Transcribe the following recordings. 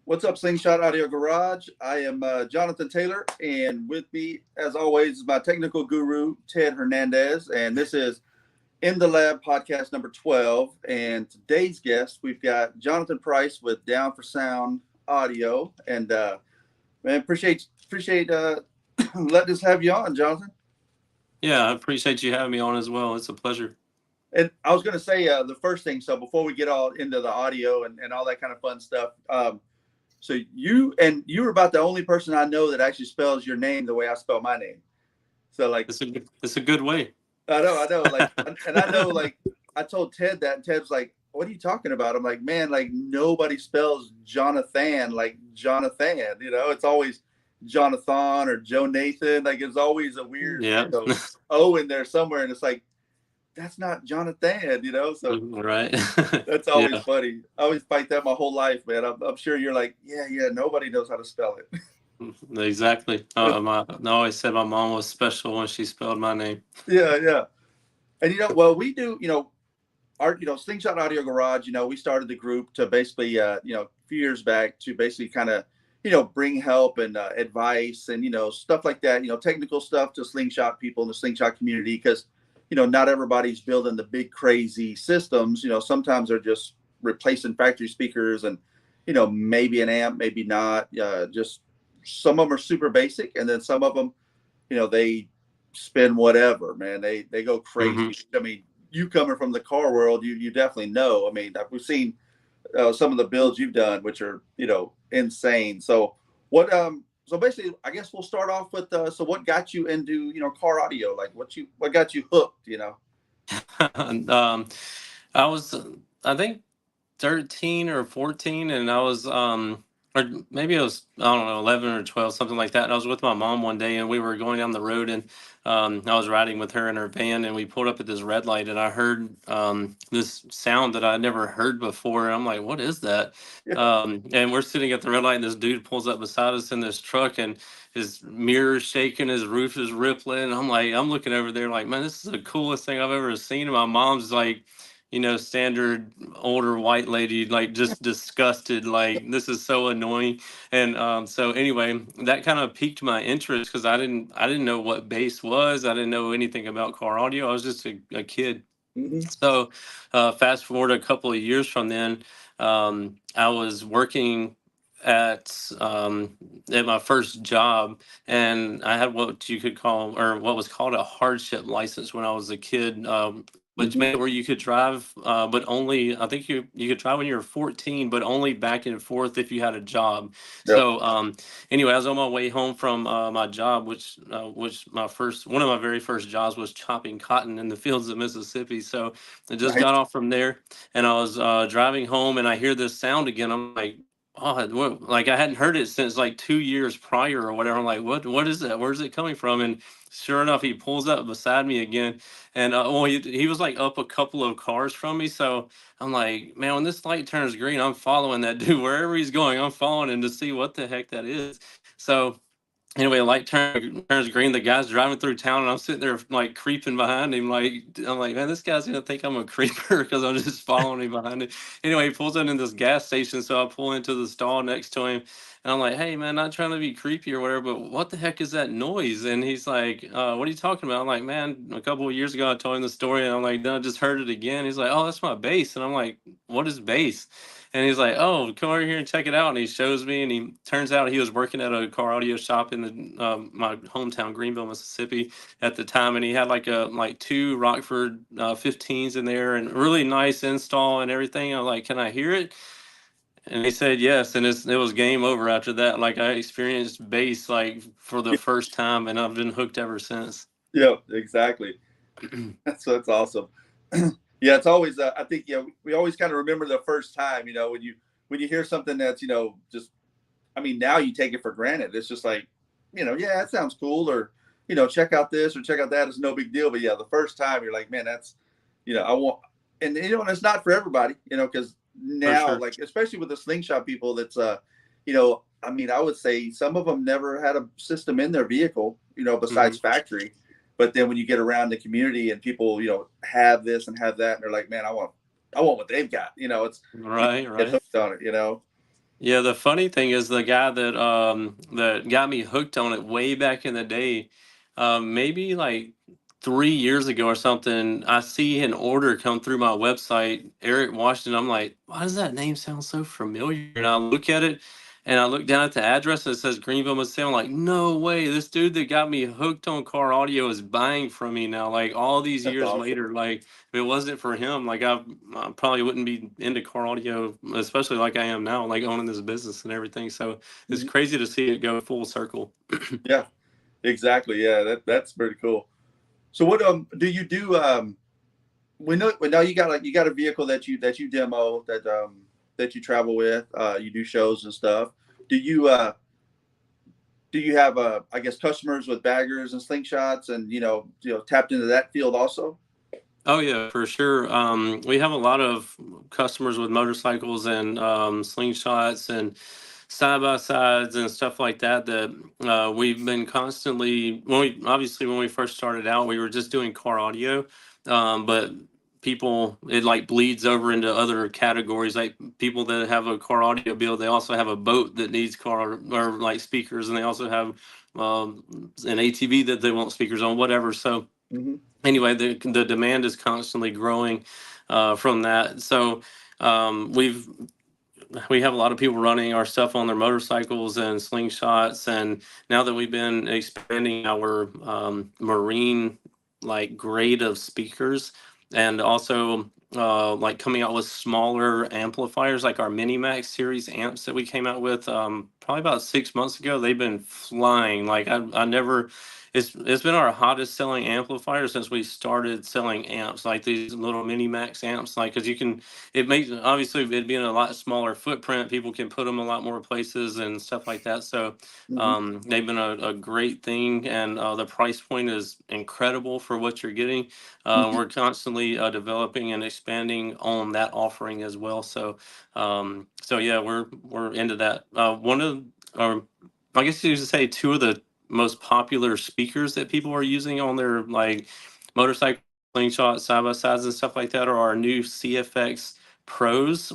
What's up, Slingshot Audio Garage? I am Johnathan Taylor, and with me, as always, is my technical guru, Ted Hernandez. And this is In the Lab podcast number 12. And today's guest, we've got Johnathan Price with Down for Sound Audio. And man, appreciate letting us have you on, Johnathan. Yeah, I appreciate you having me on as well. It's a pleasure. And I was going to say the first thing, so before we get all into the audio and all that kind of fun stuff, so you were about the only person I know that actually spells your name the way I spell my name. So like it's a good way. I know. Like, and I know, like, I told Ted that, and Ted's like, "What are you talking about?" I'm like, "Man, like nobody spells Johnathan like Johnathan. You know, it's always Johnathan or Johnathan. Like it's always a weird O in there somewhere, and it's like." That's not Johnathan, you know. So right, that's always funny. I always fight that my whole life, man. I'm sure you're like, yeah. Nobody knows how to spell it. Exactly. I always said my mom was special when she spelled my name. Yeah. And well, we do. Our Slingshot Audio Garage. We started the group to basically, a few years back to basically kind of, bring help and advice and stuff like that. Technical stuff to Slingshot people in the Slingshot community because. Not everybody's building the big crazy systems. Sometimes they're just replacing factory speakers and, maybe an amp, maybe not. Just some of them are super basic. And then some of them, they spin whatever, man. They go crazy. Mm-hmm. I mean, you coming from the car world, you definitely know. I mean, we've seen some of the builds you've done, which are, insane. So what, So basically, I guess we'll start off with so what got you into car audio? Like what got you hooked? I was I think 13 or 14, and I was or maybe it was, I don't know, 11 or 12, something like that. And I was with my mom one day, and we were going down the road, and I was riding with her in her van, and we pulled up at this red light, and I heard this sound that I'd never heard before. And I'm like, what is that? And we're sitting at the red light, and this dude pulls up beside us in this truck, and his mirror's shaking, his roof is rippling. And I'm looking over there like, man, this is the coolest thing I've ever seen. And my mom's like, standard older white lady, like just disgusted, like this is so annoying. And so anyway, that kind of piqued my interest because I didn't know what bass was. I didn't know anything about car audio. I was just a kid. Mm-hmm. So fast forward a couple of years from then, I was working at my first job, and I had what you could call, or what was called, a hardship license when I was a kid. Which meant where you could drive, but only, I think you could drive when you were 14, but only back and forth if you had a job. Yep. So anyway, I was on my way home from my job, which one of my very first jobs was chopping cotton in the fields of Mississippi. So I just got off from there, and I was driving home, and I hear this sound again. I'm like, oh, like I hadn't heard it since like 2 years prior or whatever. I'm like, what is that? Where's it coming from? And sure enough, he pulls up beside me again. And he was like up a couple of cars from me. So I'm like, man, when this light turns green, I'm following that dude wherever he's going. I'm following him to see what the heck that is. So anyway, the light turns green. The guy's driving through town, and I'm sitting there like creeping behind him. Like I'm like, man, this guy's gonna think I'm a creeper because I'm just following him behind him. Anyway, he pulls in this gas station, so I pull into the stall next to him, and I'm like, hey man, not trying to be creepy or whatever, but what the heck is that noise? And he's like, what are you talking about? I'm like, man, a couple of years ago I told him the story, and I'm like, then I just heard it again. He's like, oh, that's my bass. And I'm like, what is bass? And he's like, oh, come over here and check it out. And he shows me, and he turns out he was working at a car audio shop in my hometown, Greenville, Mississippi at the time. And he had like two Rockford 15s in there, and really nice install and everything. I'm like, can I hear it? And he said yes, and it was game over after that. Like I experienced bass like for the first time, and I've been hooked ever since. Yeah, exactly. That's awesome. Yeah, it's always. I think we always kind of remember the first time. When you hear something that's just. I mean, now you take it for granted. It's just like, yeah, that sounds cool, or check out this or check out that. It's no big deal. But yeah, the first time you're like, man, that's, I want, and it's not for everybody, because For now, sure. like, especially with the slingshot people, that's, I mean, I would say some of them never had a system in their vehicle, Hmm. besides factory. But then when you get around the community and people, have this and have that, and they're like, man, I want what they've got. It's you Right, get right. hooked on it. Yeah, the funny thing is the guy that got me hooked on it way back in the day, maybe like 3 years ago or something, I see an order come through my website, Eric Washington. I'm like, why does that name sound so familiar? And I look at it and I look down at the address and it says Greenville, Mississippi. I'm like, no way, this dude that got me hooked on car audio is buying from me now. Like all these That's years awesome. later, like if it wasn't for him, like I probably wouldn't be into car audio, especially like I am now, like owning this business and everything. So it's Mhm. crazy to see it go full circle. Yeah, exactly. Yeah, that's pretty cool. So what do you do? We know you got a vehicle that you demo that you travel with. You do shows and stuff. Do you do you have I guess customers with baggers and slingshots and tapped into that field also? Oh yeah, for sure. We have a lot of customers with motorcycles and slingshots and side by sides and stuff like that. That we've been constantly. When we first started out, we were just doing car audio, but people it like bleeds over into other categories. Like people that have a car audio bill, they also have a boat that needs car or like speakers, and they also have an ATV that they want speakers on, whatever. So Hmm. anyway, the demand is constantly growing from that. So we've we have a lot of people running our stuff on their motorcycles and slingshots, and now that we've been expanding our marine like grade of speakers, and also like coming out with smaller amplifiers like our Mini Max series amps that we came out with probably about 6 months ago. They've been flying. Like I never it's been our hottest selling amplifier since we started selling amps, like these little Mini Max amps, like because you can it makes obviously it being a lot smaller footprint, people can put them a lot more places and stuff like that. So Hmm. they've been a great thing, and the price point is incredible for what you're getting. Hmm. We're constantly developing and expanding on that offering as well. So so yeah, we're into that. One of or I guess you should say two of the most popular speakers that people are using on their like motorcycle slingshot side by sides and stuff like that are our new CFX Pros.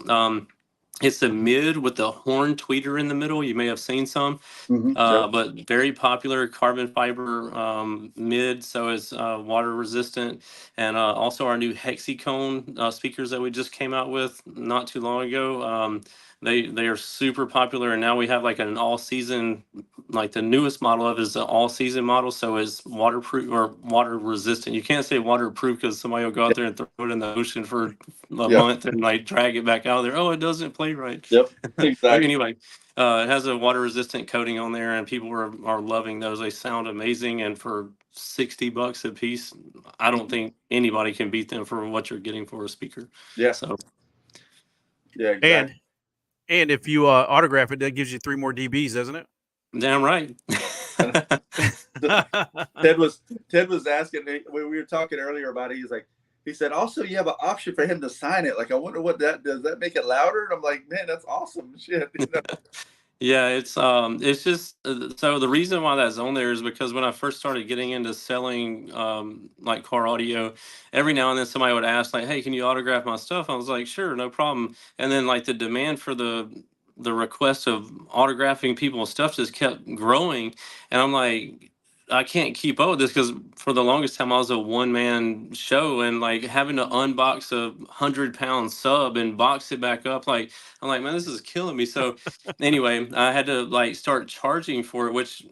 It's a mid with the horn tweeter in the middle. You may have seen some, Hmm. Yep. but very popular carbon fiber mid, so it's water resistant. And also our new hexicone speakers that we just came out with not too long ago. They are super popular, and now we have like an all season, like the newest model of it is an all season model, so it's waterproof or water resistant. You can't say waterproof because somebody will go out there and throw it in the ocean for a Yep. month and like drag it back out of there. Oh, it doesn't play right. Yep. But Exactly. anyway, it has a water resistant coating on there, and people are loving those. They sound amazing, and for $60 a piece, I don't think anybody can beat them for what you're getting for a speaker. Yeah. So Yeah. And Exactly. and if you autograph it, that gives you 3 more dBs, doesn't it? damn right. Ted was Ted was asking me when we were talking earlier about it. He said also you have an option for him to sign it. Like I wonder what that does. That make it louder? And I'm like, man, that's awesome. Shit. Yeah, it's just so the reason why that's on there is because when I first started getting into selling like car audio, every now and then somebody would ask like, "Hey, can you autograph my stuff?" I was like, "Sure, no problem." And then like the demand for the request of autographing people's stuff just kept growing, and I'm like, I can't keep up with this because for the longest time I was a one man show, and like having to unbox a 100 pound sub and box it back up, like I'm like, man, this is killing me. So anyway, I had to like start charging for it, which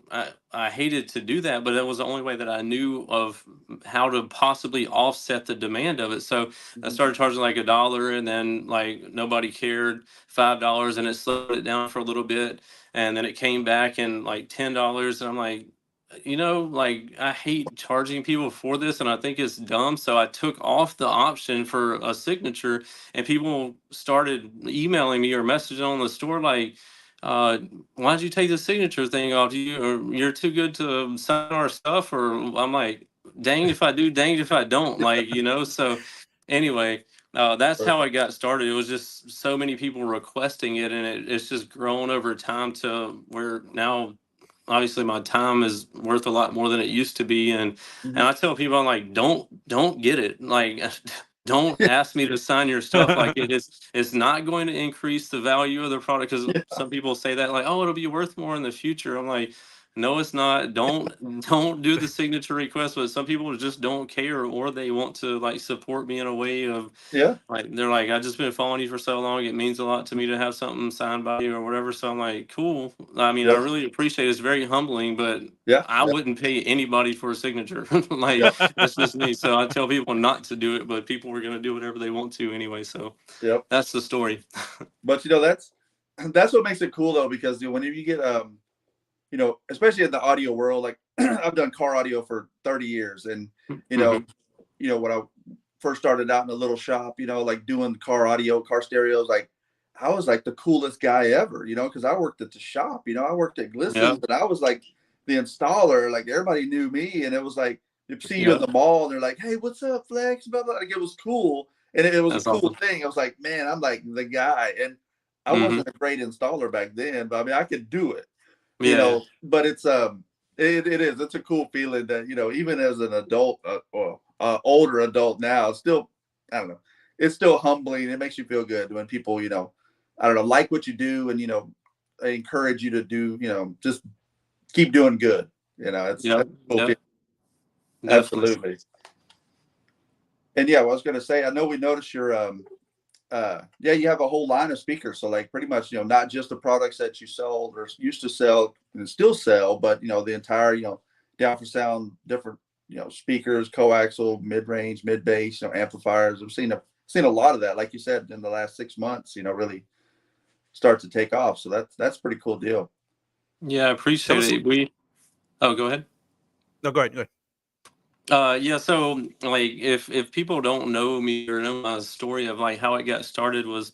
I hated to do that, but that was the only way that I knew of how to possibly offset the demand of it. So I Mhm. started charging like $1, and then like nobody cared, $5, and it slowed it down for a little bit, and then it came back and like $10, and I'm like, like I hate charging people for this and I think it's dumb. So I took off the option for a signature and people started emailing me or messaging on the store like, uh, why'd you take the signature thing off? You're too good to sign our stuff, or I'm like, dang if I do, dang if I don't, so anyway, that's how I got started. It was just so many people requesting it, and it's just grown over time to where now obviously my time is worth a lot more than it used to be. And I tell people, I'm like, don't get it, like don't ask me to sign your stuff, like it's not going to increase the value of the product, because Yeah. some people say that like, oh, it'll be worth more in the future. I'm like, no, it's not. Don't do the signature request. But some people just don't care, or they want to like support me in a way of Yeah. like, they're like, I've just been following you for so long. It means a lot to me to have something signed by you or whatever. So I'm like, cool. I mean, I Yep. really appreciate it. It's very humbling, but Yeah. I Yeah. wouldn't pay anybody for a signature. Like, Yep. that's just me. So I tell people not to do it, but people were going to do whatever they want to anyway. So Yep. that's the story. But that's what makes it cool though, because whenever you get especially in the audio world, like I've done car audio for 30 years, and you know, Mhm. when I first started out in a little shop, like doing car audio, car stereos, like I was like the coolest guy ever, because I worked at the shop, I worked at Gliss's, Yeah. and I was like the installer, like everybody knew me, and it was like you see you in Yeah. the mall, and they're like, "Hey, what's up, Flex?" Blah blah. Like it was cool, and it was a That's cool awesome. thing. I was like, man, I'm like the guy, and I Hmm. wasn't a great installer back then, but I mean, I could do it, Yeah. but it's a cool feeling that even as an adult, or older adult now, it's still, I don't know, it's still humbling. It makes you feel good when people I don't know, like what you do, and encourage you to do, just keep doing good. It's Yep. a cool feeling. Yep. Definitely. Absolutely. And yeah, I was going to say, I know we noticed your yeah, you have a whole line of speakers, so like pretty much not just the products that you sold or used to sell and still sell, but the entire down for sound, different speakers, coaxial, mid-range, mid-bass, amplifiers. I've seen a lot of that, like you said, in the last 6 months, really start to take off. So that's pretty cool deal. Yeah. I Tell appreciate us. it. Oh, go ahead. No, go ahead. Go ahead. Yeah, so like if people don't know me or know my story of like how it got started was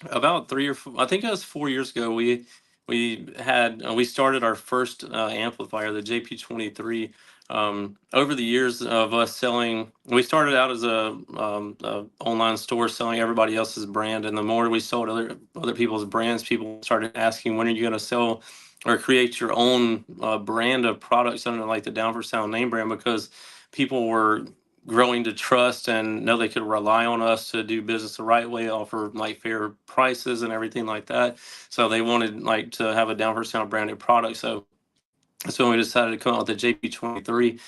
about I think it was 4 years ago. We started our first amplifier, the JP23. Over the years of us selling, we started out as a online store selling everybody else's brand, and the more we sold other people's brands, people started asking, when are you going to sell or create your own brand of products under like the Down for Sound name brand, because people were growing to trust and know they could rely on us to do business the right way, offer like fair prices and everything like that. So they wanted like to have a Down for Sound branded product. So that's when we decided to come out with the JP23,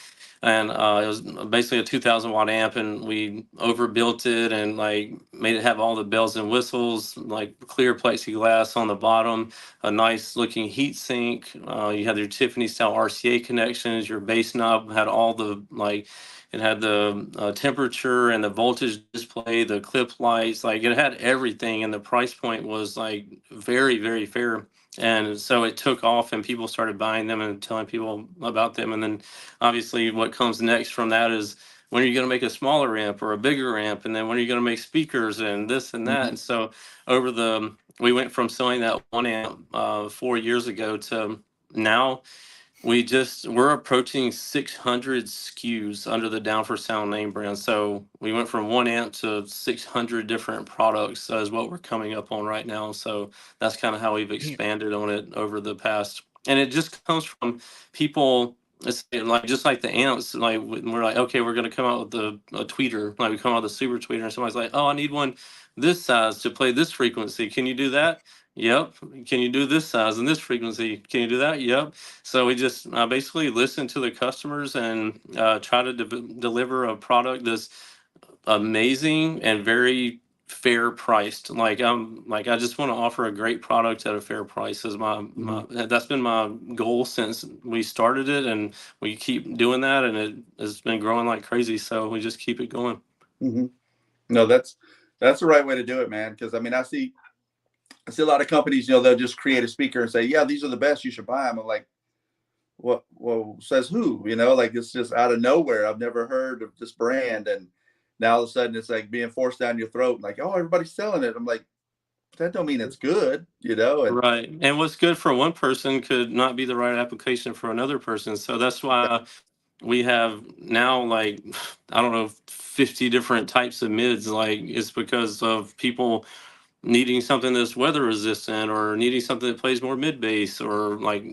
and it was basically a 2,000 watt amp, and we overbuilt it and like made it have all the bells and whistles, like clear plexiglass on the bottom, a nice looking heat sink. You had your Tiffany style RCA connections. Your bass knob had all the like, it had the temperature and the voltage display, the clip lights, like it had everything, and the price point was like very, very fair. And so it took off, and people started buying them and telling people about them. And then obviously what comes next from that is, when are you going to make a smaller amp or a bigger amp? And then when are you going to make speakers and this and that? Mm-hmm. And so we went from selling that one amp 4 years ago to now we're approaching 600 SKUs under the Down for Sound name brand. So we went from one amp to 600 different products is what we're coming up on right now. So that's kind of how we've Damn. expanded on it over the past. And it just comes from people. It's like just like the amps. Like we're like, okay, we're gonna come out with a tweeter. Like we come out with a super tweeter, and somebody's like, oh, I need one this size to play this frequency. Can you do that? Yep. Can you do this size and this frequency? Can you do that? Yep. So we just basically listen to the customers and try to deliver a product that's amazing and very fair priced. Like I just want to offer a great product at a fair price. Is Mm-hmm. that's been my goal since we started it, and we keep doing that, and it has been growing like crazy. So we just keep it going. Mm-hmm. No, that's the right way to do it, man. Because I mean, I see a lot of companies, they'll just create a speaker and say, yeah, these are the best, you should buy them. I'm like, what? Well, says who? Like it's just out of nowhere. I've never heard of this brand, and now all of a sudden it's like being forced down your throat. Like, oh, everybody's selling it. I'm like, that don't mean it's good, And Right. And what's good for one person could not be the right application for another person. So that's why we have now, like, I don't know, 50 different types of mids. Like, it's because of people needing something that's weather resistant, or needing something that plays more mid bass, or like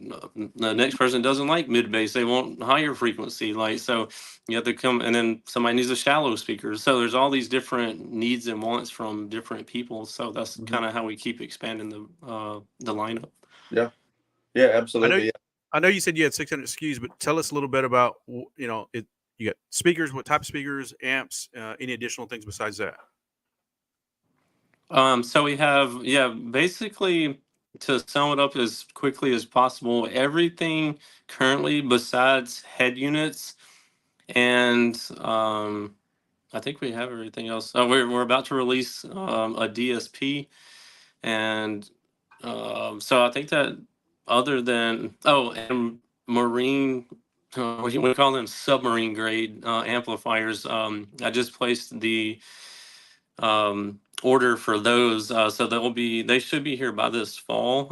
the next person doesn't like mid bass, they want higher frequency. Like, so you have to come, and then somebody needs a shallow speaker. So there's all these different needs and wants from different people. So that's kind of how we keep expanding the lineup. yeah, yeah, I know. absolutely. Yeah. I know you said you had 600 SKUs, but tell us a little bit about it. You got speakers, what type of speakers, amps, any additional things besides that? So we have, yeah, basically, to sum it up as quickly as possible, everything currently besides head units, and I think we have everything else. We're about to release a DSP, and so I think that, other than, and marine, we call them submarine grade amplifiers. I just placed the order for those, so they should be here by this fall.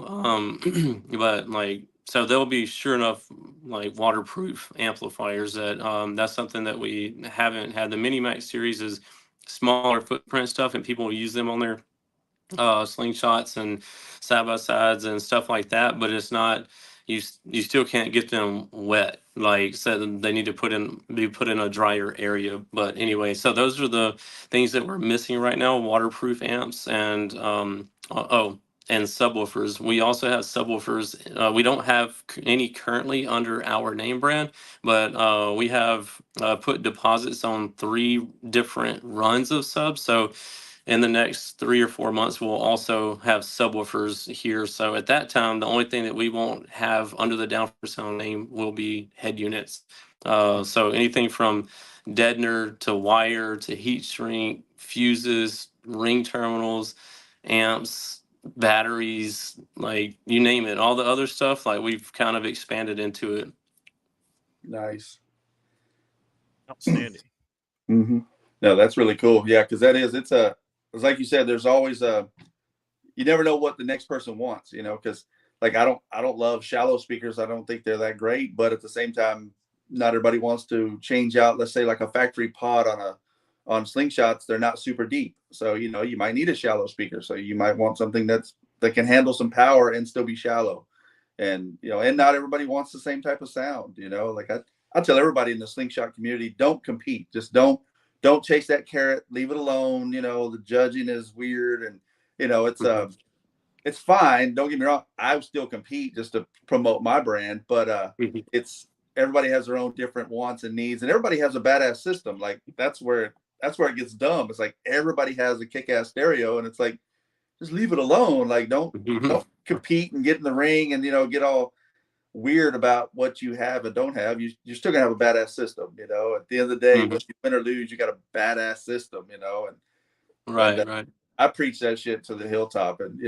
But like, so they'll be sure enough like waterproof amplifiers. That's something that we haven't had. The Mini Max series is smaller footprint stuff, and people use them on their slingshots and side by sides and stuff like that, but it's not, you still can't get them wet. Like, so they need to be put in a drier area. But anyway, so those are the things that we're missing right now: waterproof amps, and and subwoofers. We also have subwoofers. We don't have any currently under our name brand, but we have put deposits on 3 different runs of subs. So in the next 3 or 4 months, we'll also have subwoofers here. So at that time, the only thing that we won't have under the Down for Sound name will be head units. So anything from deadener to wire to heat shrink, fuses, ring terminals, amps, batteries, like you name it. All the other stuff, like, we've kind of expanded into it. Nice. Outstanding. Mm-hmm. No, that's really cool. Yeah, because it's like you said, there's always you never know what the next person wants, because like I don't love shallow speakers. I don't think they're that great, but at the same time, not everybody wants to change out, let's say, like a factory pod on slingshots. They're not super deep. So, you might need a shallow speaker. So you might want something that can handle some power and still be shallow. And, and not everybody wants the same type of sound, like I tell everybody in the slingshot community, don't compete. Just don't chase that carrot. Leave it alone. The judging is weird, and it's fine. Don't get me wrong. I still compete just to promote my brand, but it's everybody has their own different wants and needs, and everybody has a badass system. Like that's where it gets dumb. It's like everybody has a kick-ass stereo, and it's like, just leave it alone. Like don't compete and get in the ring and get all weird about what you have and don't have. You're still gonna have a badass system. At the end of the day, whether you win or lose, you got a badass system. Right. I preach that shit to the hilltop, and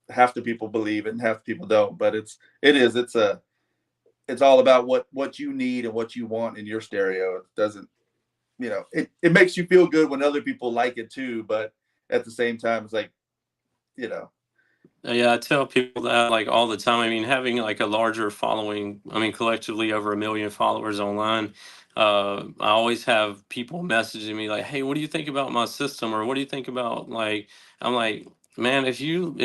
half the people believe it and half the people don't. But it's all about what you need and what you want in your stereo. It doesn't, it makes you feel good when other people like it too, but at the same time, it's like, Yeah, I tell people that, like, all the time. I mean, having like a larger following, I mean, collectively over 1 million followers online, I always have people messaging me like, "Hey, what do you think about my system?" Or, "What do you think about," like, I'm like, "Man, if you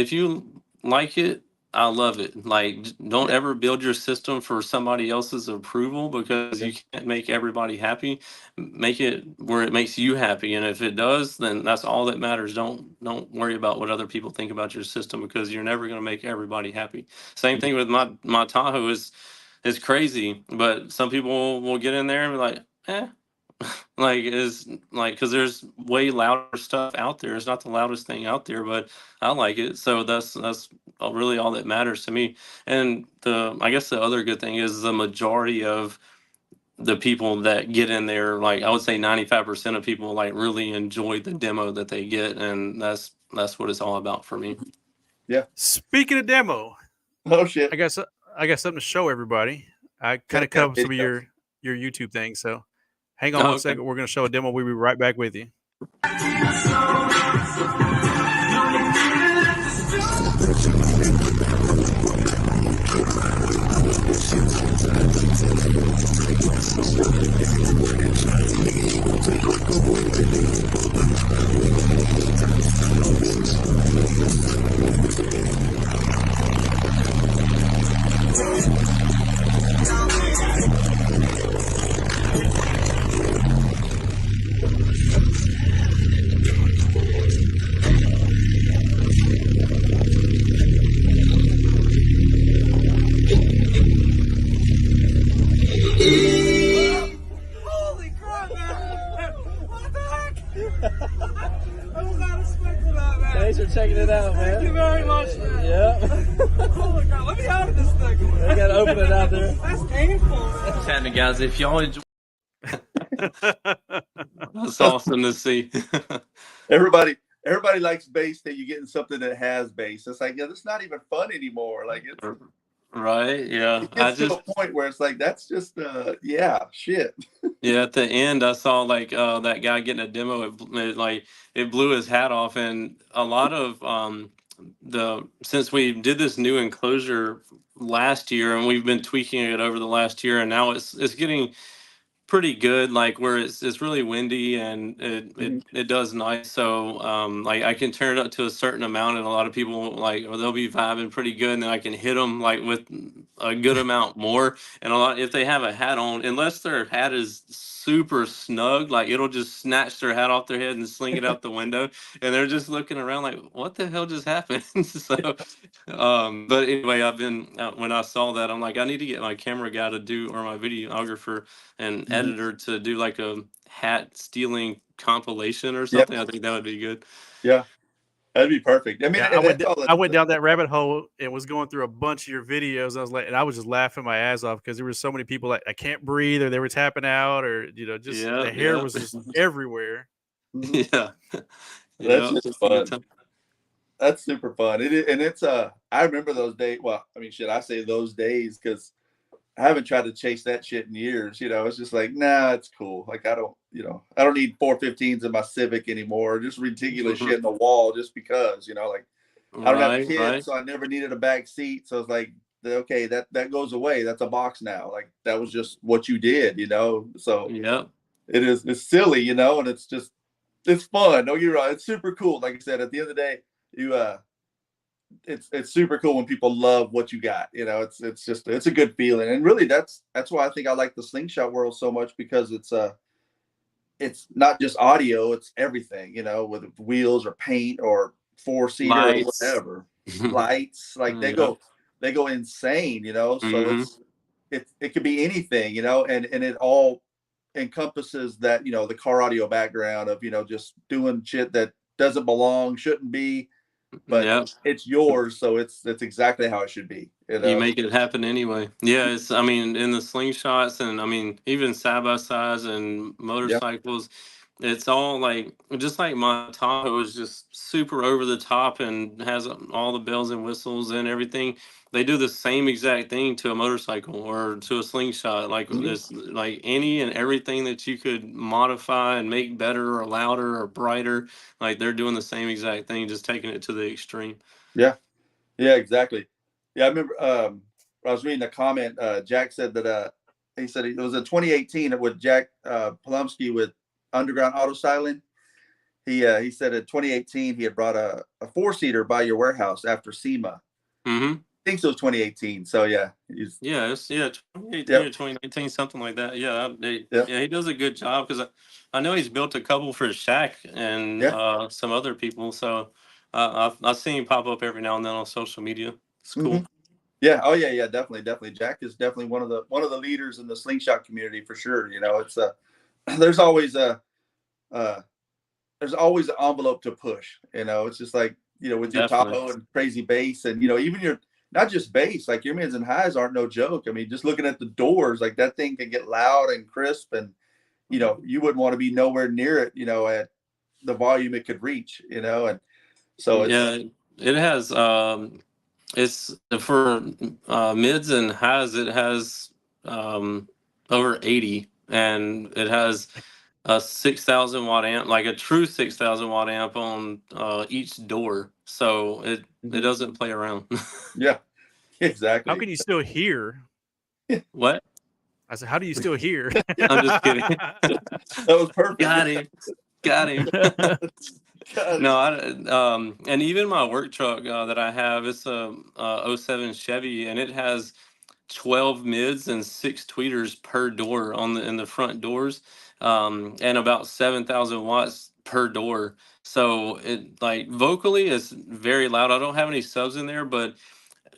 like it, I love it." Like, don't ever build your system for somebody else's approval, because you can't make everybody happy. Make it where it makes you happy, and if it does, then that's all that matters. Don't worry about what other people think about your system, because you're never going to make everybody happy. Same thing with my Tahoe. Is crazy, but some people will get in there and be like, like, is like, because there's way louder stuff out there. It's not the loudest thing out there, but I like it. So that's really all that matters to me. And I guess the other good thing is the majority of the people that get in there, like, I would say 95% of people, like, really enjoy the demo that they get, and that's what it's all about for me. Yeah. Speaking of demo, Oh shit. I got something to show everybody. I kind of cut up some of your YouTube thing. So hang on one second. We're going to show a demo. We'll be right back with you. Holy crap, man! What the heck? I was not expecting that, man. Thanks for checking it out, man. Thank you very much, man. Yep. Holy crap, let me out of this thing. I gotta open it out there. That's painful, man. What's happening, guys? If y'all enjoy, that's awesome to see. Everybody likes bass that you get in something that has bass. It's like, yeah, that's not even fun anymore. Like it's Right? Yeah. it gets to a point where it's like that's just yeah, shit. Yeah, at the end, I saw like that guy getting a demo. It blew his hat off, and a lot of since we did this new enclosure last year, and we've been tweaking it over the last year, and now it's getting pretty good, like where it's really windy and it does nice. So like I can turn it up to a certain amount, and a lot of people like they'll be vibing pretty good, and then I can hit them like with a good amount more. And a lot if they have a hat on, unless their hat is super snug, like it'll just snatch their hat off their head and sling it out the window, and they're just looking around like, what the hell just happened? So but anyway, I've been when I saw that, I'm like, I need to get my camera guy to do, or my videographer and editor to do like a hat stealing compilation or something. I think that would be good. Yeah, that'd be perfect. I mean, I went down that rabbit hole and was going through a bunch of your videos. I was like, and I was just laughing my ass off because there were so many people like, I can't breathe, or they were tapping out, or just the hair was just everywhere. Yeah, that's just fun. That's super fun. It's I remember those days. Well, I mean, shit, I say those days because I haven't tried to chase that shit in years. It's just like, nah, it's cool. Like I don't need 415s in my Civic anymore. Just ridiculous shit in the wall just because, like I don't have kids, so I never needed a back seat. So it's like, okay, that goes away. That's a box now. Like that was just what you did, So yeah, it's silly, and it's fun. Don't get me wrong. It's super cool. Like I said, at the end of the day, it's super cool when people love what you got. It's a good feeling, and really that's why I think I like the Slingshot world so much, because it's not just audio, it's everything. With wheels or paint or 4-seater or whatever, lights. Like they go insane. So it could be anything. And it all encompasses that the car audio background of just doing shit that doesn't belong, shouldn't be. But it's yours, so it's exactly how it should be. You make it happen anyway. Yeah, I mean, in the Slingshots, and I mean, even side by sides and motorcycles, it's all like, just like my Tahoe is just super over the top and has all the bells and whistles and everything. They do the same exact thing to a motorcycle or to a Slingshot. Like this, like any and everything that you could modify and make better or louder or brighter. Like they're doing the same exact thing, just taking it to the extreme. Yeah, exactly. Yeah, I remember I was reading a comment. Jack said that he said it was in 2018 with Jack Palumsky with Underground Auto Styling. He said in 2018 he had brought a 4-seater by your warehouse after SEMA. I think it was 2018. So yeah, it's 2018 or 2019, something like that. Yeah, he does a good job, because I know he's built a couple for Shaq and some other people. So I've seen him pop up every now and then on social media. It's cool. Yeah. Oh yeah. Definitely. Jack is definitely one of the leaders in the Slingshot community for sure. It's there's always an envelope to push. It's just like with your Tahoe and crazy bass, and even your, not just bass, like your mids and highs aren't no joke. I mean, just looking at the doors, like that thing can get loud and crisp, and you wouldn't want to be nowhere near it, at the volume it could reach, and so it has it's for mids and highs. It has over 80, and it has a 6,000 watt amp, like a true 6,000 watt amp on each door. So it doesn't play around. Yeah, exactly. How can you still hear? What? I said, how do you still hear? I'm just kidding. That was perfect. Got him. No, and even my work truck that I have, it's a 07 Chevy, and it has 12 mids and 6 tweeters per door in the front doors, and about 7,000 watts per door. So it, like, vocally is very loud. I don't have any subs in there, but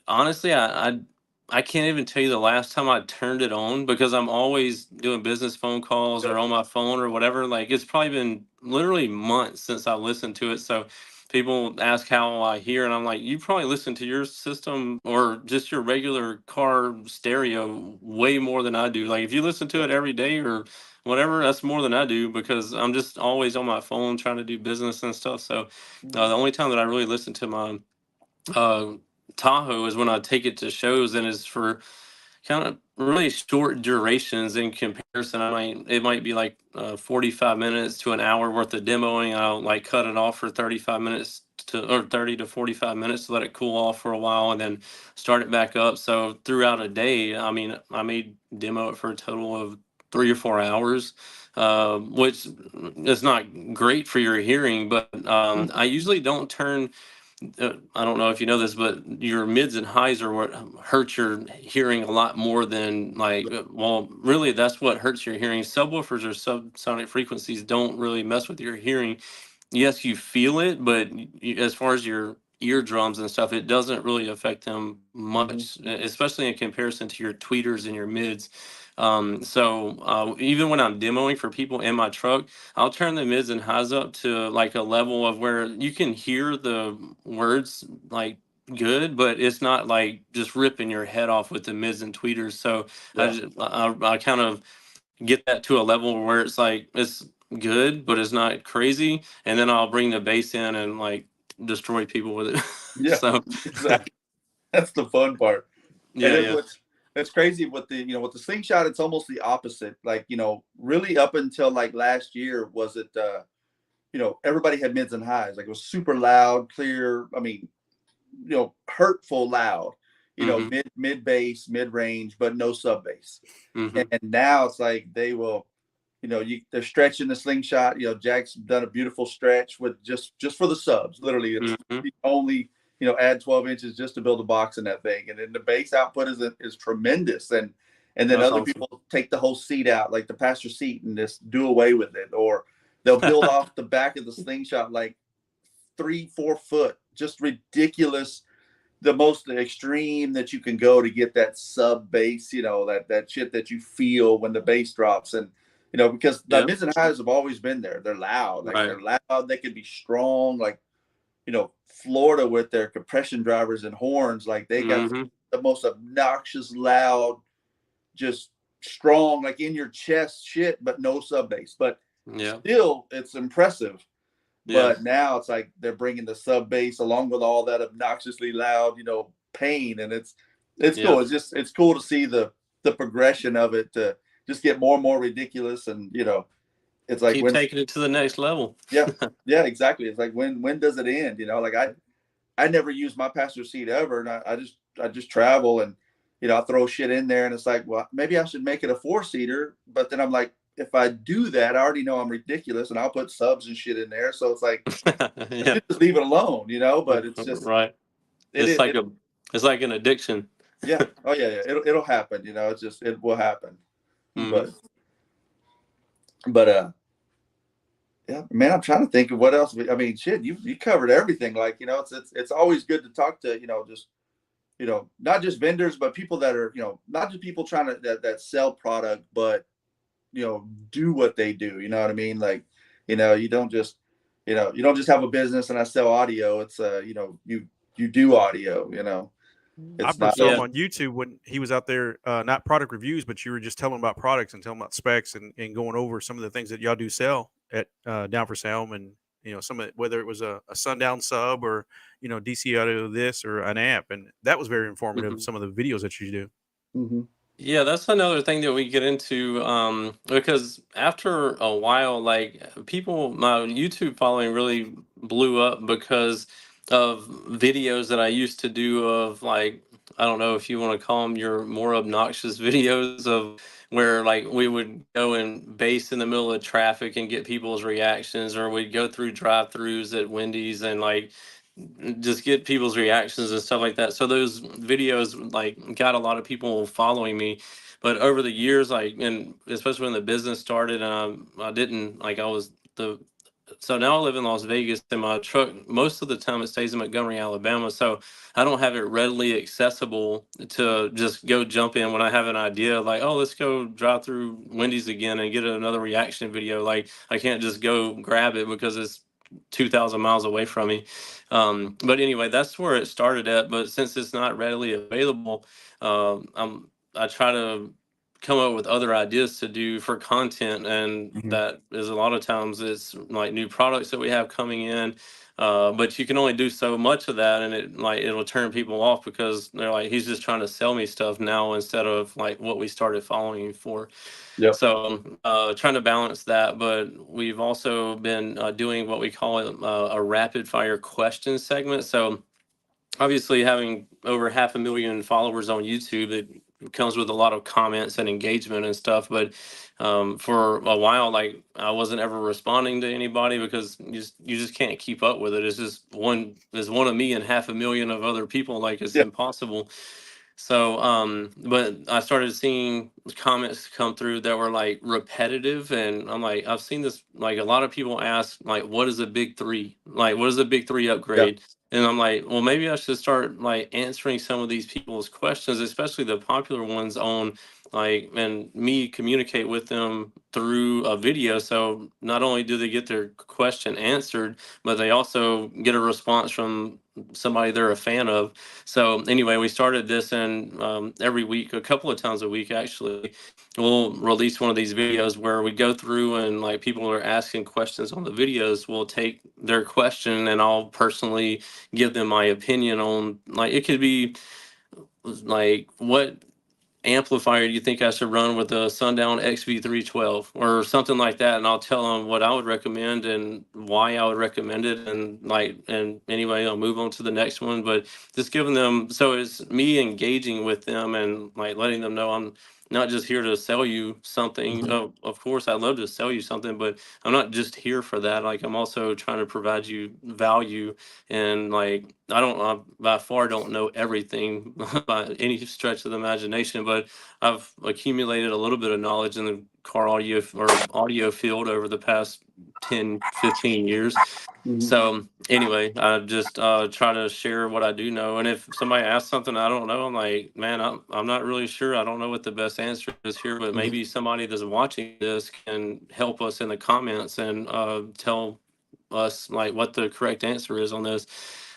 honestly, I can't even tell you the last time I turned it on, because I'm always doing business phone calls or on my phone or whatever. Like, it's probably been literally months since I listened to it. So people ask how I hear, and I'm like, you probably listen to your system or just your regular car stereo way more than I do. Like, if you listen to it every day or whatever, that's more than I do, because I'm just always on my phone trying to do business and stuff. So the only time that I really listen to my uh, Tahoe is when I take it to shows, and it's for kind of really short durations in comparison. It might be like 45 minutes to an hour worth of demoing. I'll like cut it off for 35 minutes or 30 to 45 minutes to let it cool off for a while, and then start it back up. So throughout a day, I mean, I may demo it for a total of 3 or 4 hours, which is not great for your hearing, but I usually don't turn I don't know if you know this, but your mids and highs are what hurts your hearing a lot more than well, really that's what hurts your hearing. Subwoofers or subsonic frequencies don't really mess with your hearing. Yes, you feel it, but as far as your eardrums and stuff, it doesn't really affect them much, especially in comparison to your tweeters and your mids. So even when I'm demoing for people in my truck, I'll turn the mids and highs up to like a level of where you can hear the words like good, but it's not like just ripping your head off with the mids and tweeters. So I kind of get that to a level where it's like it's good, but it's not crazy, and then I'll bring the bass in and like destroy people with it. Yeah, so exactly. That's the fun part. Yeah. It's crazy with with the Slingshot. It's almost the opposite. Like, really up until like last year, was it? Everybody had mids and highs. Like, it was super loud, clear. I mean, hurtful loud. Mid bass, mid range, but no sub bass. And now it's like they will. They're stretching the Slingshot. Jack's done a beautiful stretch with just for the subs. Literally, it's only add 12 inches just to build a box in that thing, and then the bass output is tremendous. And then That's other awesome. people take the whole seat out, like the passenger seat, and just do away with it, or they'll build off the back of the Slingshot like 3-4 foot, just ridiculous. The most extreme that you can go to get that sub bass, that shit that you feel when the bass drops. And because the mids and highs have always been there. They're loud. Like, they're loud. They can be strong. Like, Florida with their compression drivers and horns, like they got the most obnoxious, loud, just strong, like in your chest shit, but no sub bass. But still, it's impressive. But now it's like they're bringing the sub bass along with all that obnoxiously loud, pain, and it's cool. It's cool to see the progression of it to just get more and more ridiculous, and it's like keep taking it to the next level. yeah, exactly. It's like when does it end? Like I never use my passenger seat ever, and I just travel, and I throw shit in there, and it's like, well, maybe I should make it a 4-seater, but then I'm like, if I do that, I already know I'm ridiculous, and I'll put subs and shit in there. So it's like, just leave it alone, But it's just right. It's like an addiction. Yeah. Oh yeah. It'll happen. It will happen. But yeah, man, I'm trying to think of what else. I mean, shit, you covered everything. Like, it's always good to talk to, just, not just vendors, but people that are, not just people trying to that sell product, but do what they do. You know what I mean? Like, you don't just have a business and I sell audio. It's you do audio. I first saw him on YouTube when he was out there, not product reviews, but you were just telling about products and telling about specs and going over some of the things that y'all do sell at Down for Sound, and some of it, whether it was a sundown sub or DC audio this or an amp, and that was very informative. Some of the videos that you do. Yeah, that's another thing that we get into, because after a while, like people, my YouTube following really blew up because of videos that I used to do of like, I don't know if you want to call them your more obnoxious videos of where like we would go and base in the middle of traffic and get people's reactions, or we'd go through drive-throughs at Wendy's and like just get people's reactions and stuff like that. So those videos like got a lot of people following me. But over the years, like, and especially when the business started, I didn't like, I was the, so now I live in Las Vegas and my truck, most of the time it stays in Montgomery, Alabama. So I don't have it readily accessible to just go jump in when I have an idea like, oh, let's go drive through Wendy's again and get another reaction video. Like I can't just go grab it because it's 2,000 miles away from me. But anyway, that's where it started at. But since it's not readily available, I try to come up with other ideas to do for content, and Mhm. that is a lot of times it's like new products that we have coming in. But you can only do so much of that, and it'll turn people off because they're like, he's just trying to sell me stuff now instead of like what we started following you for. Yep. So trying to balance that, but we've also been doing what we call a rapid fire question segment. So obviously having over 500,000 followers on YouTube, it comes with a lot of comments and engagement and stuff. But for a while, like I wasn't ever responding to anybody because you just can't keep up with it. It's just there's one of me and 500,000 of other people. Like it's Yeah. impossible. So, but I started seeing comments come through that were like repetitive, and I'm like, I've seen this. Like a lot of people ask, like, what is a big three? Like, what is a big three Yeah. upgrade? And I'm like, well, maybe I should start like answering some of these people's questions, especially the popular ones on like, and me communicate with them through a video. So not only do they get their question answered, but they also get a response from somebody they're a fan of. So anyway, we started this, and every week, a couple of times a week, actually, we'll release one of these videos where we go through and like people are asking questions on the videos. We'll take their question and I'll personally give them my opinion on like it could be like what amplifier do you think I should run with a Sundown XV312 or something like that, and I'll tell them what I would recommend and why I would recommend it, and like, and anyway, I'll move on to the next one. But just giving them, so it's me engaging with them and like letting them know I'm not just here to sell you something. Mhm. Of course I'd love to sell you something, but I'm not just here for that. Like I'm also trying to provide you value, and like I by far don't know everything by any stretch of the imagination, but I've accumulated a little bit of knowledge in the car audio field over the past 10, 15 years. Mhm. So anyway, I just try to share what I do know. And if somebody asks something I don't know, I'm like, man, I'm not really sure. I don't know what the best answer is here, but Mhm. maybe somebody that's watching this can help us in the comments and tell us like what the correct answer is on this.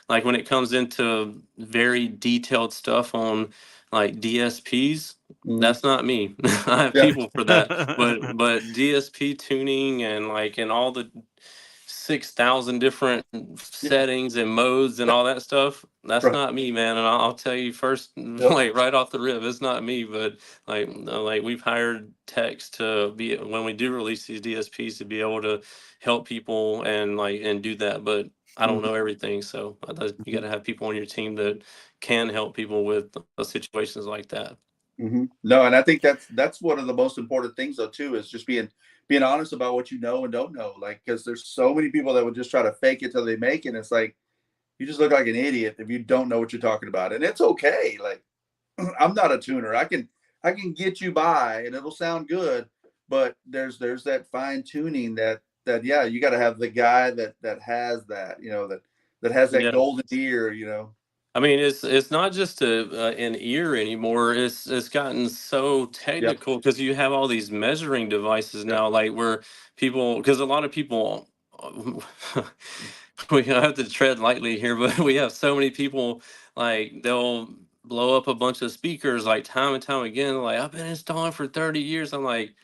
Like when it comes into very detailed stuff on like DSPs, Mhm. that's not me. I have Yeah. people for that. But DSP tuning and like and all the 6,000 different Yeah. settings and modes and all that stuff. That's Right. not me, man. And I'll tell you first, Yep. like right off the rip, it's not me. But like we've hired techs to be when we do release these DSPs to be able to help people and like and do that. But I don't Mhm. know everything, so you got to have people on your team that can help people with situations like that. No, and I think that's one of the most important things though too is just being honest about what you know and don't know. Like because there's so many people that would just try to fake it till they make it. And it's like you just look like an idiot if you don't know what you're talking about, and it's okay. Like I'm not a tuner. I can get you by and it'll sound good, but there's that fine tuning that yeah you got to have the guy that has that that has that Yeah. golden ear. I mean, it's not just an ear anymore. It's gotten so Yep. technical because you have all these measuring devices Yep. now, like where people, because a lot of people, we have to tread lightly here, but we have so many people like they'll blow up a bunch of speakers like time and time again. Like I've been installing for 30 years. I'm like,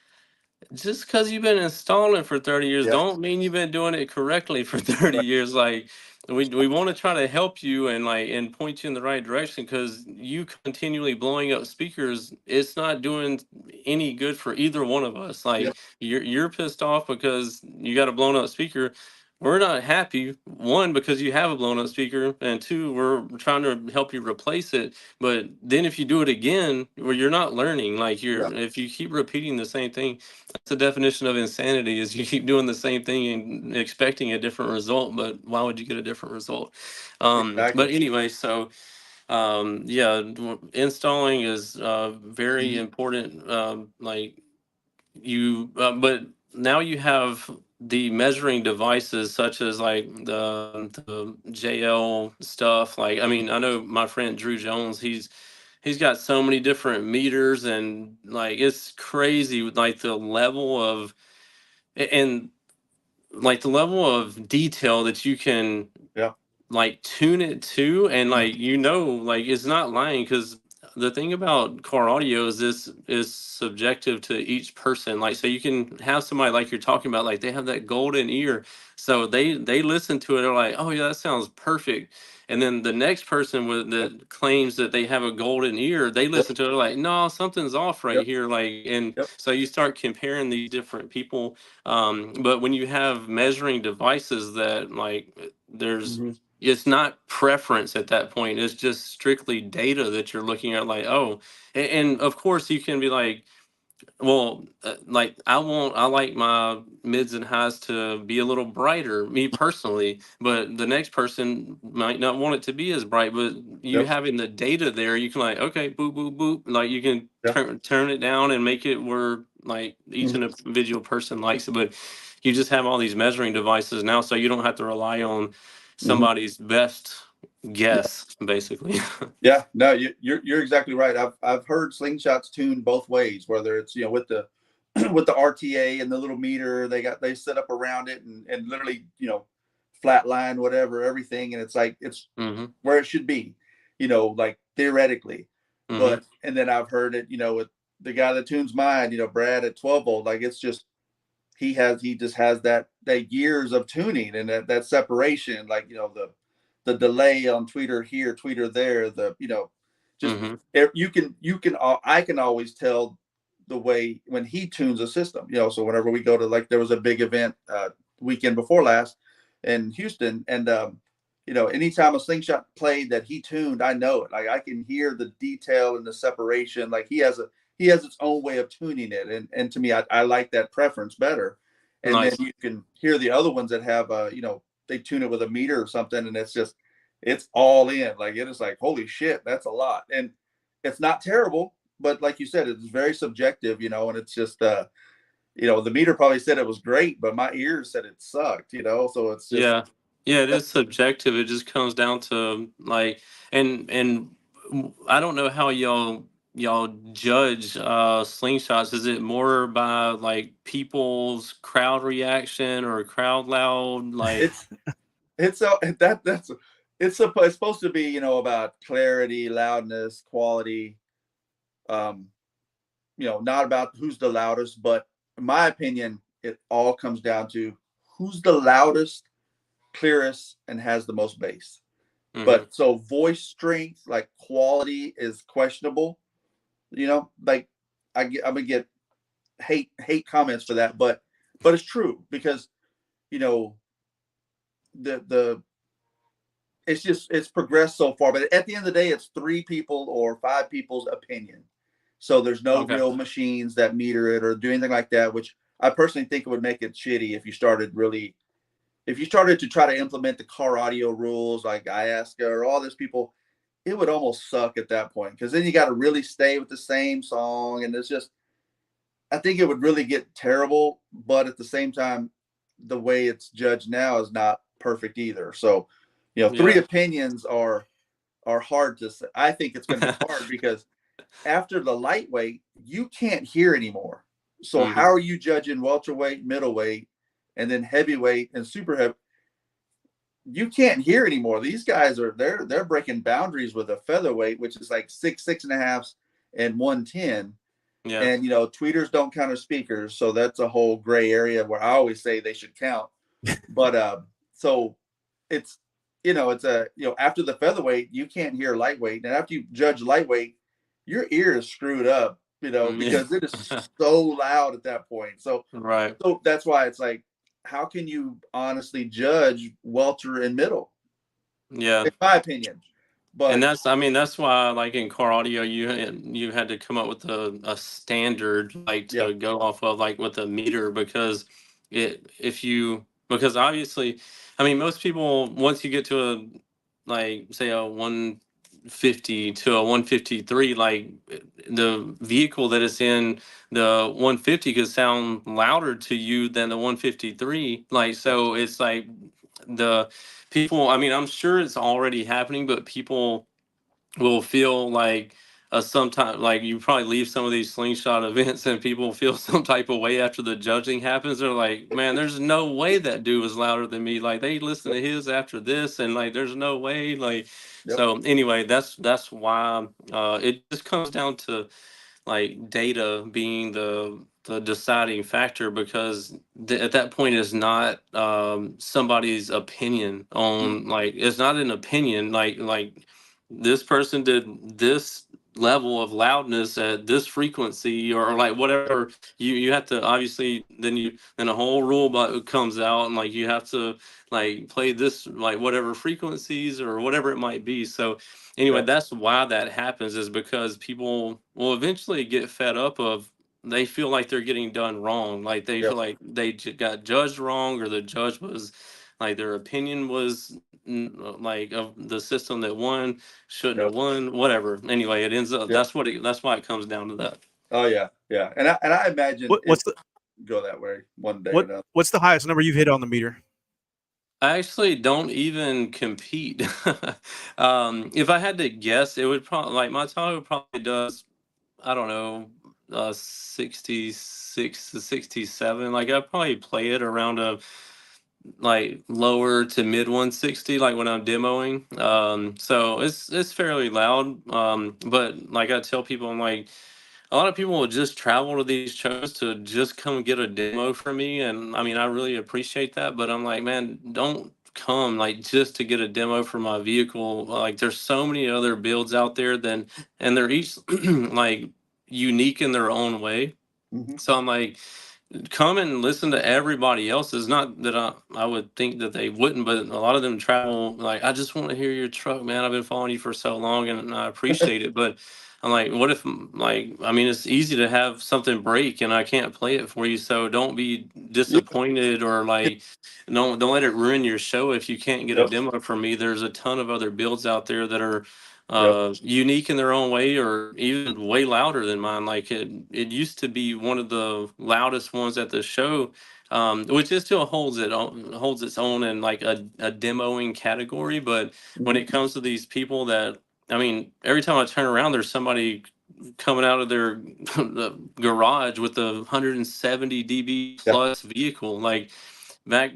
just because you've been installing for 30 years Yeah. don't mean you've been doing it correctly for 30 Right. years. Like we want to try to help you and point you in the right direction, because you continually blowing up speakers, it's not doing any good for either one of us. Yeah. Like you're pissed off because you got a blown up speaker. We're not happy, one, because you have a blown up speaker, and two, we're trying to help you replace it. But then if you do it again, where you're not learning, like Yeah. if you keep repeating the same thing, that's the definition of insanity, is you keep doing the same thing and expecting a different result. But why would you get a different result? Exactly. But anyway, so yeah, installing is very Mhm. important. But now you have the measuring devices, such as like the JL stuff. Like, I mean, I know my friend Drew Jones, he's got so many different meters, and like it's crazy with like the level of and like the level of detail that you can Yeah. like tune it to, and like like it's not lying, because the thing about car audio is this is subjective to each person. Like, so you can have somebody, like you're talking about, like they have that golden ear, so they listen to it, they're like, oh yeah, that sounds perfect. And then the next person that claims that they have a golden ear, they Yep. listen to it, they're like, no, something's off right Yep. here. Like, and Yep. so you start comparing these different people. But when you have measuring devices that like there's Hmm. it's not preference at that point, it's just strictly data that you're looking at, like, oh, and of course you can be like, well, like I like my mids and highs to be a little brighter, me personally, but the next person might not want it to be as bright. But you Yep. having the data there, you can like, okay, boop, boop, boop, like you can Yeah. turn it down and make it where like each Mhm. individual person likes it. But you just have all these measuring devices now, so you don't have to rely on Mhm. somebody's best Yeah. guess, basically. Yeah. No, you're exactly right. I've heard Slingshots tuned both ways, whether it's with the with the RTA and the little meter they set up around it, and literally flat line whatever everything, and it's like it's Hmm. where it should be, like theoretically. Hmm. But and then I've heard it, with the guy that tunes mine, Brad at 12 volt, like it's just he just has that years of tuning and that separation, like the delay on tweeter here, tweeter there, just Hmm. I can always tell the way when he tunes a system, so whenever we go to, like, there was a big event weekend before last in Houston, and anytime a Slingshot played that he tuned, I know it. Like, I can hear the detail and the separation. Like, he has its own way of tuning it, and to me, I like that preference better. And then Nice. you can hear the other ones that have they tune it with a meter or something, and it's all in. Like, it is like, holy shit, that's a lot. And it's not terrible, but like you said, it's very subjective, and it's just the meter probably said it was great, but my ears said it sucked, so it's just Yeah. Yeah, it is subjective. It just comes down to like, and I don't know how y'all judge slingshots. Is it more by like people's crowd reaction or crowd loud? Like, it's it's supposed to be, about clarity, loudness, quality, um not about who's the loudest, but in my opinion, it all comes down to who's the loudest, clearest, and has the most bass. hmm. But so voice strength, like quality, is questionable. Like, I'm gonna get hate comments for that, but it's true, because you know the it's progressed so far. But at the end of the day, it's three people or five people's opinion. So there's no Okay. real machines that meter it or do anything like that, which I personally think it would make it shitty if you started to try to implement the car audio rules like Iaska or all these people. It would almost suck at that point, because then you got to really stay with the same song, and it's just, I think it would really get terrible. But at the same time, the way it's judged now is not perfect either. So, three Yeah. opinions are hard to say. I think it's going to be hard because after the lightweight, you can't hear anymore. So how Hmm. are you judging welterweight, middleweight, and then heavyweight and super heavy? You can't hear anymore. These guys they're breaking boundaries with a featherweight, which is like six and a halves, and 110. Yeah. And tweeters don't count as speakers, so that's a whole gray area where I always say they should count. But so it's it's after the featherweight you can't hear lightweight, and after you judge lightweight, your ear is screwed up, because it is so loud at that point. So Right. so that's why it's like, how can you honestly judge welter and middle? Yeah. In my opinion. But And that's why, like in car audio, you had to come up with a standard, like yeah, to go off of, like with a meter, because because obviously, I mean, most people, once you get to like say a 150 to a 153, like the vehicle that it's in, the 150 could sound louder to you than the 153. Like, so it's like the people, I mean, I'm sure it's already happening, but people will feel like sometime, like you probably leave some of these slingshot events and people feel some type of way after the judging happens. They're like, man, there's no way that dude was louder than me. Like, they listen to his after this, and like there's no way. Like, yep, so anyway, that's why it just comes down to like data being the deciding factor, because at that point is not somebody's opinion on, like, it's not an opinion, like this person did this level of loudness at this frequency, or like whatever. You have to, obviously, then a whole rule comes out, and like you have to like play this, like whatever frequencies or whatever it might be. So anyway, yep, that's why that happens, is because people will eventually get fed up of, they feel like they're getting done wrong. Like they yep, feel like they got judged wrong, or the judge was like, their opinion was like of the system that won shouldn't yep, have won, whatever. Anyway, it ends up, yep. that's why it comes down to that. Oh yeah, yeah. And I imagine What, it what's the will go that way one day or another. what's the highest number you've hit on the meter? I actually don't even compete. If I had to guess, it would probably, like, my Tahoe probably does, I don't know, 66 to 67. Like, I probably play it around a like lower to mid 160, like when I'm demoing. So it's fairly loud. But like I tell people, I'm like, a lot of people will just travel to these shows to just come get a demo from me, and I mean, I really appreciate that. But I'm like, man, don't come like just to get a demo for my vehicle. Like, there's so many other builds out there and they're each like unique in their own way. Hmm. So I'm like, come and listen to everybody else's. Not that I would think that they wouldn't, but a lot of them travel like, I just want to hear your truck, man. I've been following you for so long, and I appreciate it. But I'm like, what if, like, I mean, it's easy to have something break and I can't play it for you. So don't be Yeah, disappointed, or like, don't let it ruin your show if you can't get a yep, demo from me. There's a ton of other builds out there that are yep. unique in their own way, or even way louder than mine. Like, it used to be one of the loudest ones at the show, which it still holds its own in like a demoing category. But when Hmm. it comes to these people that, I mean, every time I turn around, there's somebody coming out of their the garage with a 170 dB Yeah, plus vehicle. Like, back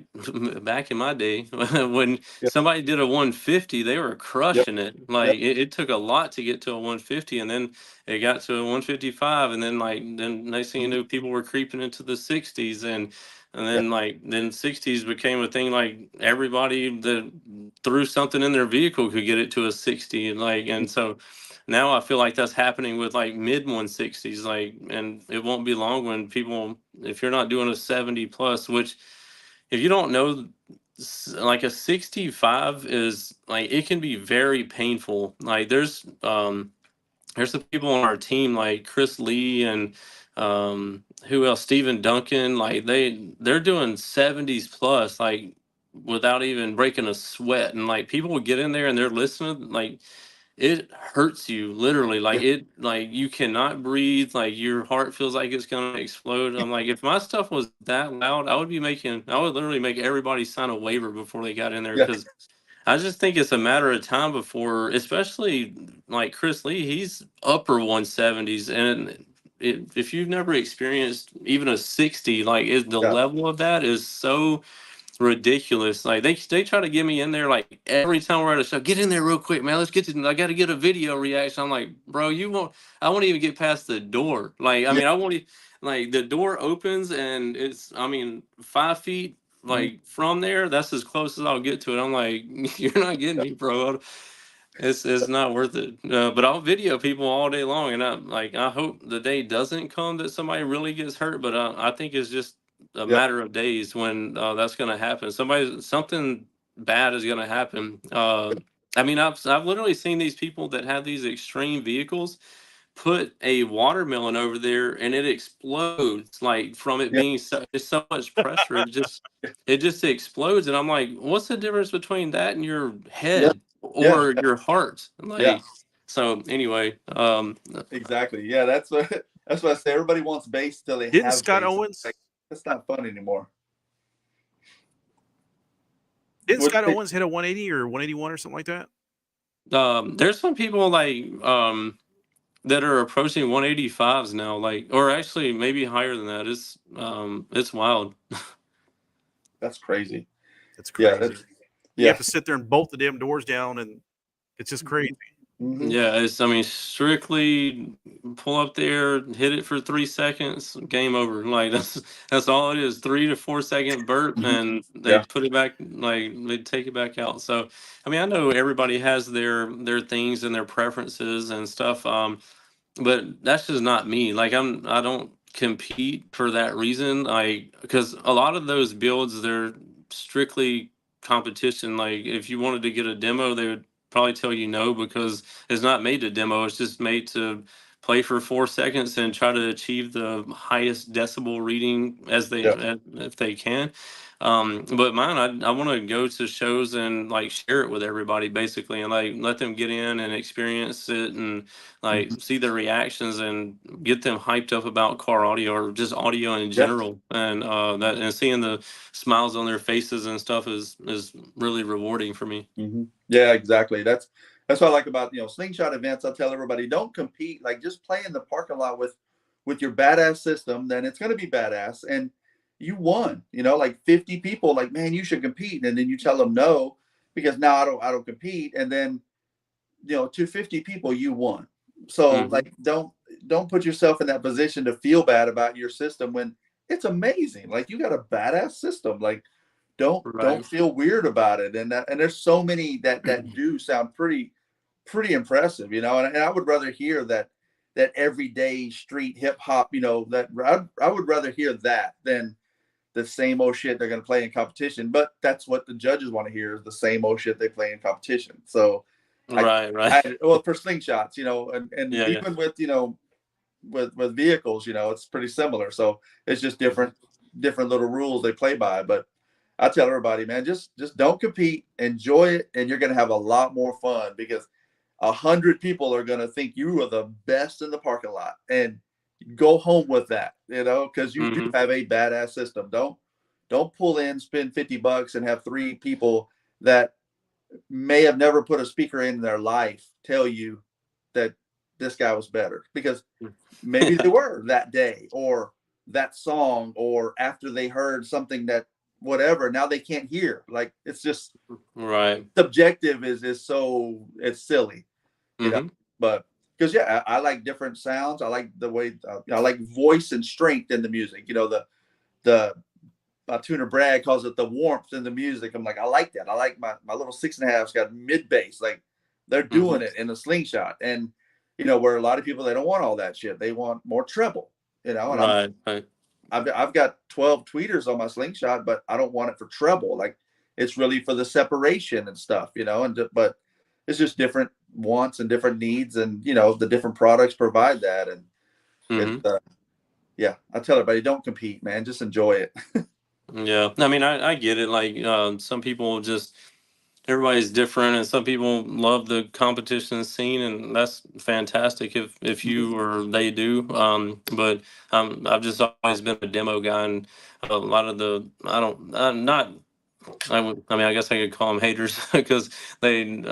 back in my day, when yep, somebody did a 150, they were yep, crushing it. yep. Like, it took a lot to get to a 150, and then it got to a 155, and then like, then next thing you Mhm. knew, people were creeping into the 60s, and Yeah, then like, then 60s became a thing. Like, everybody that threw something in their vehicle could get it to a 60, and like, and so now I feel like that's happening with like mid 160s. Like, and it won't be long when people, if you're not doing a 70 plus, which, if you don't know, like a 65 is like, it can be very painful. Like, there's some people on our team like Chris Lee and who else, Steven Duncan, like they're doing 70s plus, like without even breaking a sweat. And like, people would get in there and they're listening, like, it hurts you literally, like, yeah, it, like, you cannot breathe, like your heart feels like it's gonna explode. I'm like, if my stuff was that loud, I would literally make everybody sign a waiver before they got in there, yeah, because I just think it's a matter of time before, especially like Chris Lee, he's upper 170s, and if you've never experienced even a 60, like, the yeah, level of that is so ridiculous. Like they try to get me in there like every time we're at a show. Get in there real quick, man. Let's get to. I got to get a video reaction. I'm like, bro, you won't. I won't even get past the door. Like, I Yeah. mean, I won't. Like the door opens and it's. I mean, 5 feet. Like from there, that's as close as I'll get to it. I'm like, you're not getting me, bro. It's not worth it. But I'll video people all day long, and I hope the day doesn't come that somebody really gets hurt. But I think it's just a matter of days when that's going to happen. Something bad is going to happen. I mean, I've literally seen these people that have these extreme vehicles put a watermelon over there and it explodes like from it Yeah. being so much pressure. It just explodes, and I'm like, what's the difference between that and your head or your heart? Like, so anyway, exactly. Yeah, that's what I say. Everybody wants bass till they Didn't have Scott bass. Owens? Like, that's not fun anymore. Didn't Scott Owens hit a 180 or 181 or something like that? there's some people like that are approaching 185s now, like, or actually maybe higher than that. It's wild. That's crazy. That's crazy. You have to sit there and bolt the damn doors down, and it's just crazy. Mm-hmm. Yeah, I mean, strictly pull up there, hit it for 3 seconds, game over. Like that's all it is. 3 to 4 second burp, and they put it back. Like they take it back out. So, I mean, I know everybody has their things and their preferences and stuff. But that's just not me. Like I don't compete for that reason. Like because a lot of those builds, they're strictly competition. Like if you wanted to get a demo, they would probably tell you no because it's not made to demo. It's just made to play for 4 seconds and try to achieve the highest decibel reading as they if they can. But mine, I want to go to shows and like share it with everybody basically, and like let them get in and experience it and like see their reactions and get them hyped up about car audio or just audio in general. And that and seeing the smiles on their faces and stuff is really rewarding for me. Mm-hmm. Yeah, exactly. That's what I like about Slingshot events. I tell everybody, don't compete. Like just play in the parking lot with your badass system. Then it's going to be badass. And you won. Like 50 people. Like, man, you should compete. And then you tell them no because now I don't compete. And then to 50 people, you won. So like don't put yourself in that position to feel bad about your system when it's amazing. Like you got a badass system. Like don't feel weird about it. And there's so many that do sound pretty impressive, and I would rather hear that everyday street hip hop, that I would rather hear that than the same old shit they're going to play in competition. But that's what the judges want to hear is the same old shit they play in competition. So right. Well, for slingshots, and even with with vehicles, it's pretty similar. So it's just different little rules they play by. But I tell everybody, man, just don't compete, enjoy it, and you're going to have a lot more fun because 100 people are going to think you are the best in the parking lot, and go home with that, because you do have a badass system. Don't pull in, spend $50 and have 3 people that may have never put a speaker in their life tell you that this guy was better because maybe they were that day or that song or after they heard something that whatever, now they can't hear. Like it's just subjective is so it's silly, but because I like different sounds. I like the way I like voice and strength in the music. The tuner Brad calls it the warmth in the music. I'm like, I like that. I like my little 6.5's got mid bass. Like they're doing it in the Slingshot, and where a lot of people they don't want all that shit. They want more treble. And I've got 12 tweeters on my Slingshot, but I don't want it for treble. Like it's really for the separation and stuff, but it's just different wants and different needs, and the different products provide that. And I tell everybody, don't compete, man. Just enjoy it. Yeah, I mean, I get it. Like some people everybody's different, and some people love the competition scene, and that's fantastic if you or they do. But I've just always been a demo guy, and a lot of the I guess I could call them haters because they're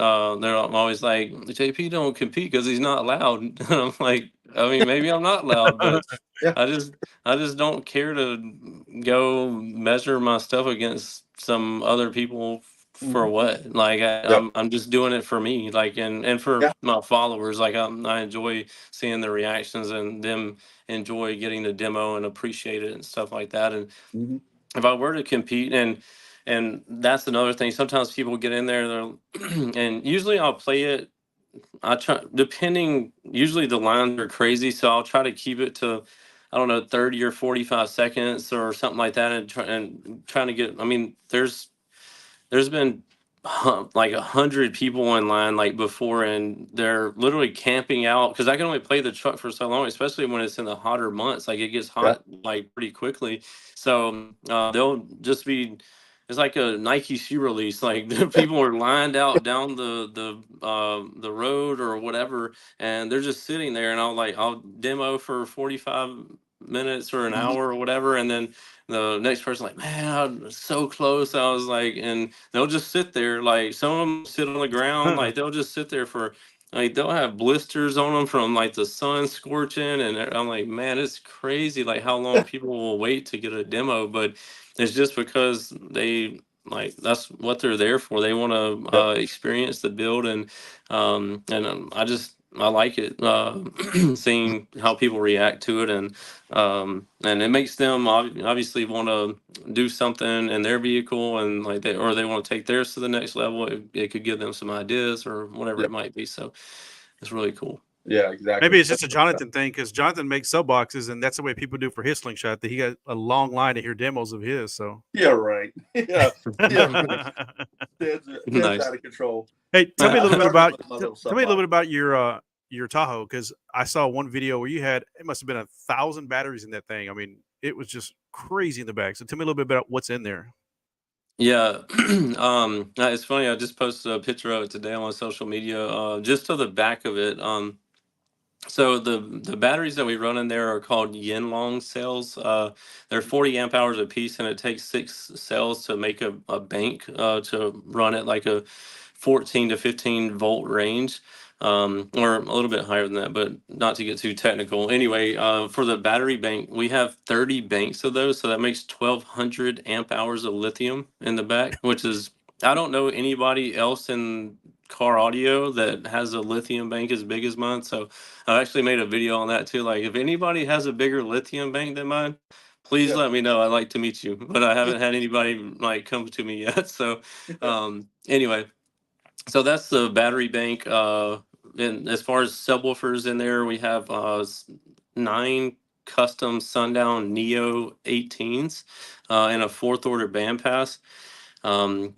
always like, JP don't compete because he's not allowed. And I'm like, I mean, maybe I'm not loud, but Yeah. I just I just don't care to go measure my stuff against some other people for Mhm. what. Like Yep. I'm just doing it for me, like and for Yeah. my followers. Like I enjoy seeing the reactions and them enjoy getting the demo and appreciate it and stuff like that. And Mhm. if I were to compete and that's another thing. Sometimes people get in there, and usually I'll play it. I try depending. Usually the lines are crazy, so I'll try to keep it to, I don't know, 30 or 45 seconds or something like that, and trying to get. I mean, there's been like 100 people in line like before, and they're literally camping out because I can only play the truck for so long, especially when it's in the hotter months. Like it gets Yeah. hot like pretty quickly, so they'll just be. It's like a Nike shoe release. Like the people are lined out down the road or whatever, and they're just sitting there. And I'll demo for 45 minutes or an Mhm. hour or whatever, and then the next person like, man, I'm so close. I was like, and they'll just sit there. Like some of them sit on the ground. Like they'll just sit there for, like they'll have blisters on them from like the sun scorching. And I'm like, man, it's crazy. Like how long people will wait to get a demo, but it's just because they like that's what they're there for. They want to Yep. experience the build I like it seeing how people react to it and it makes them obviously want to do something in their vehicle and like they want to take theirs to the next level. It could give them some ideas or whatever Yep. it might be. So it's really cool. Yeah. Exactly. Maybe it's just a Johnathan thing because Johnathan makes sub boxes, and that's the way people do for his slingshot. That he got a long line to hear demos of his. So Yeah. Right. Yeah. Yeah. Ted's Nice. out of control. hey, tell me a I little bit started about with my little tell me a little soapbox. bit about your Tahoe because I saw one video where you had it must have been 1,000 batteries in that thing. I mean, it was just crazy in the back. So tell me a little bit about what's in there. Yeah, it's funny. I just posted a picture of it today on social media. Just to the back of it. So the batteries that we run in there are called Yinlong cells. They're 40 amp hours a piece, and it takes 6 cells to make a bank to run at like a 14 to 15 volt range, or a little bit higher than that, but not to get too technical. Anyway, for the battery bank, we have 30 banks of those, so that makes 1,200 amp hours of lithium in the back, which is I don't know anybody else in car audio that has a lithium bank as big as mine. So I've actually made a video on that too. Like, if anybody has a bigger lithium bank than mine, please Yeah. let me know. I'd like to meet you, but I haven't had anybody like come to me yet. So, anyway, so that's the battery bank. And as far as subwoofers in there, we have 9 custom Sundown Neo 18s and a 4th order bandpass.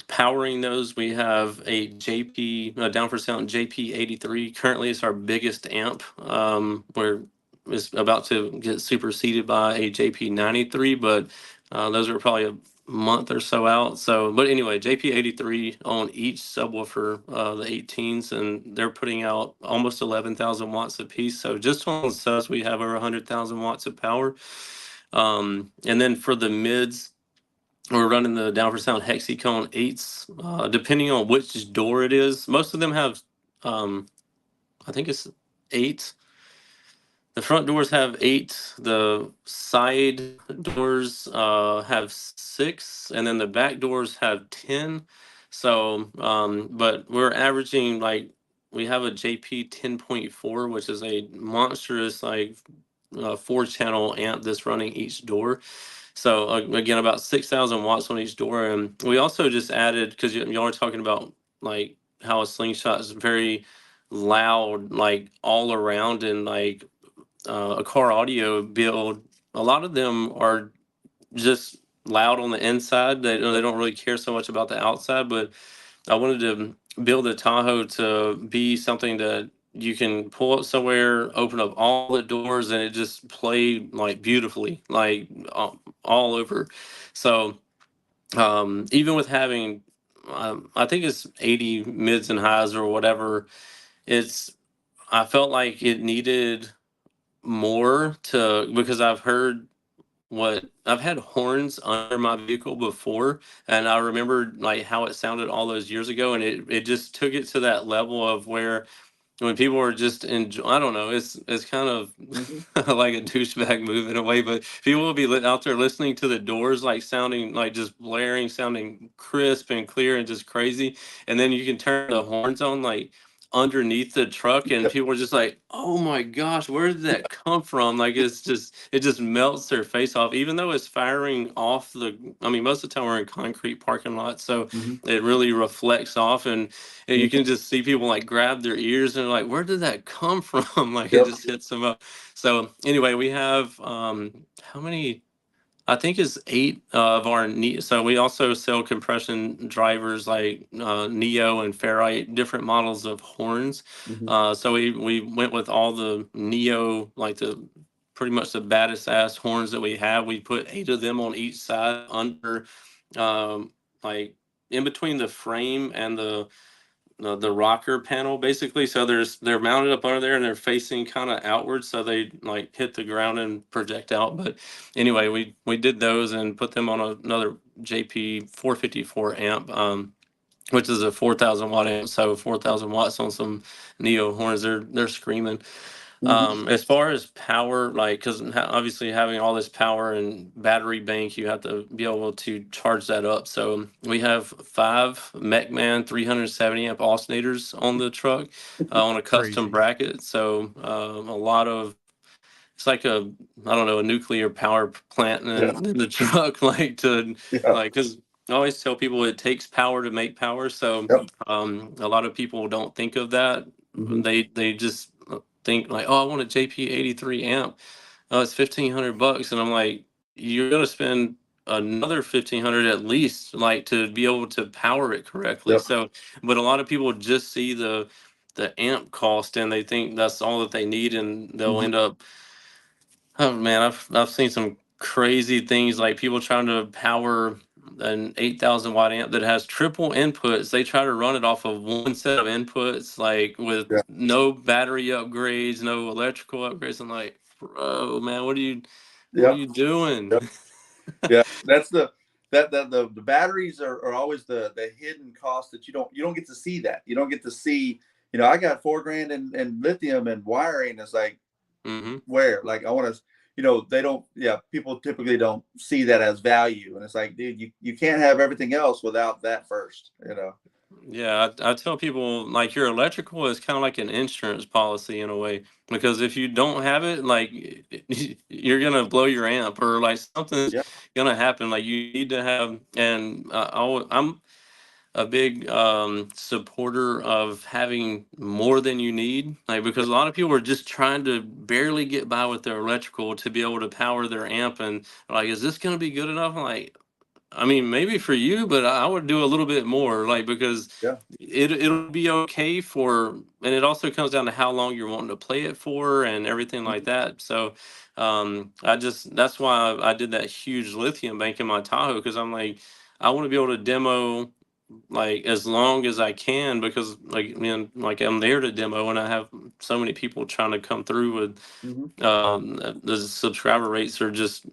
Powering those, we have a JP down for sound JP83. Currently, it's our biggest amp. We're it's about to get superseded by a JP93, but those are probably a month or so out. So, but anyway, JP83 on each subwoofer, the 18s, and they're putting out almost 11,000 watts a piece. So just on the subs, we have over 100,000 watts of power. And then for the mids, we're running the down for sound hexicone 8s, depending on which door it is. Most of them have, I think it's 8. The front doors have 8. The side doors have 6, and then the back doors have 10. So, but we're averaging like we have a JP 10.4, which is a monstrous like 4-channel amp that's running each door. So again, about 6,000 watts on each door, and we also just added because y'all are talking about like how a slingshot is very loud, like all around, and like a car audio build. A lot of them are just loud on the inside. They don't really care so much about the outside, but I wanted to build a Tahoe to be something that you can pull up somewhere, open up all the doors, and it just play like beautifully, like all over. So even with having, I think it's 80 mids and highs or whatever, it's I felt like it needed more to because I've had horns under my vehicle before, and I remember like how it sounded all those years ago, and it just took it to that level of where when people are just I don't know, it's kind of like a douchebag move in a way, but people will be out there listening to the doors like sounding like just blaring, sounding crisp and clear and just crazy, and then you can turn the horns on like underneath the truck, and people are just like, oh my gosh, where did that come from? Like it just melts their face off, even though it's firing off the, I mean, most of the time we're in concrete parking lots, so it really reflects off, and you can just see people like grab their ears and like, where did that come from? Like it Yep. just hits them up. So anyway, we have how many? I think it's 8 of our so we also sell compression drivers like Neo and Ferrite, different models of horns. So we went with all the Neo, like the pretty much the baddest ass horns that we have. We put 8 of them on each side under like in between the frame and the rocker panel basically. So they're mounted up under there and they're facing kind of outward, so they like hit the ground and project out. But anyway, we did those and put them on another JP 454 amp, which is a 4,000 watt amp, so 4,000 watts on some Neo horns. They're screaming. As far as power, like, because obviously having all this power and battery bank, you have to be able to charge that up. So we have 5 Mechman 370 amp alternators on the truck on a custom Crazy. bracket. So a lot of, it's like a, I don't know, a nuclear power plant in the truck, like like, because I always tell people it takes power to make power. So a lot of people don't think of that. They just think like, oh, I want a JP 83 amp. Oh, it's $1,500, and I'm like, you're gonna spend another 1,500 at least, like to be able to power it correctly. So, but a lot of people just see the amp cost and they think that's all that they need, and they'll end up. Oh man, I've seen some crazy things like people trying to power an 8,000 watt amp that has triple inputs. They try to run it off of one set of inputs, like with no battery upgrades, no electrical upgrades. I'm like, bro, man, what are you doing? Yeah, that's the batteries are always the hidden cost that you don't get to see. That you don't get to see. I got $4,000 in lithium and wiring. It's like, where, like, I want to, they don't, people typically don't see that as value. And it's like, dude, you can't have everything else without that first. Yeah, I tell people like your electrical is kind of like an insurance policy in a way, because if you don't have it, like you're gonna blow your amp or like something's gonna happen. Like you need to have, and I'm a big supporter of having more than you need, like, because a lot of people are just trying to barely get by with their electrical to be able to power their amp, and like, is this gonna be good enough? I'm like, I mean, maybe for you, but I would do a little bit more, like, because it'll be okay for, and it also comes down to how long you're wanting to play it for and everything like that. So, that's why I did that huge lithium bank in my Tahoe, because I'm like, I want to be able to demo like as long as I can, because like, man, like I'm there to demo, and I have so many people trying to come through with, the subscriber rates are just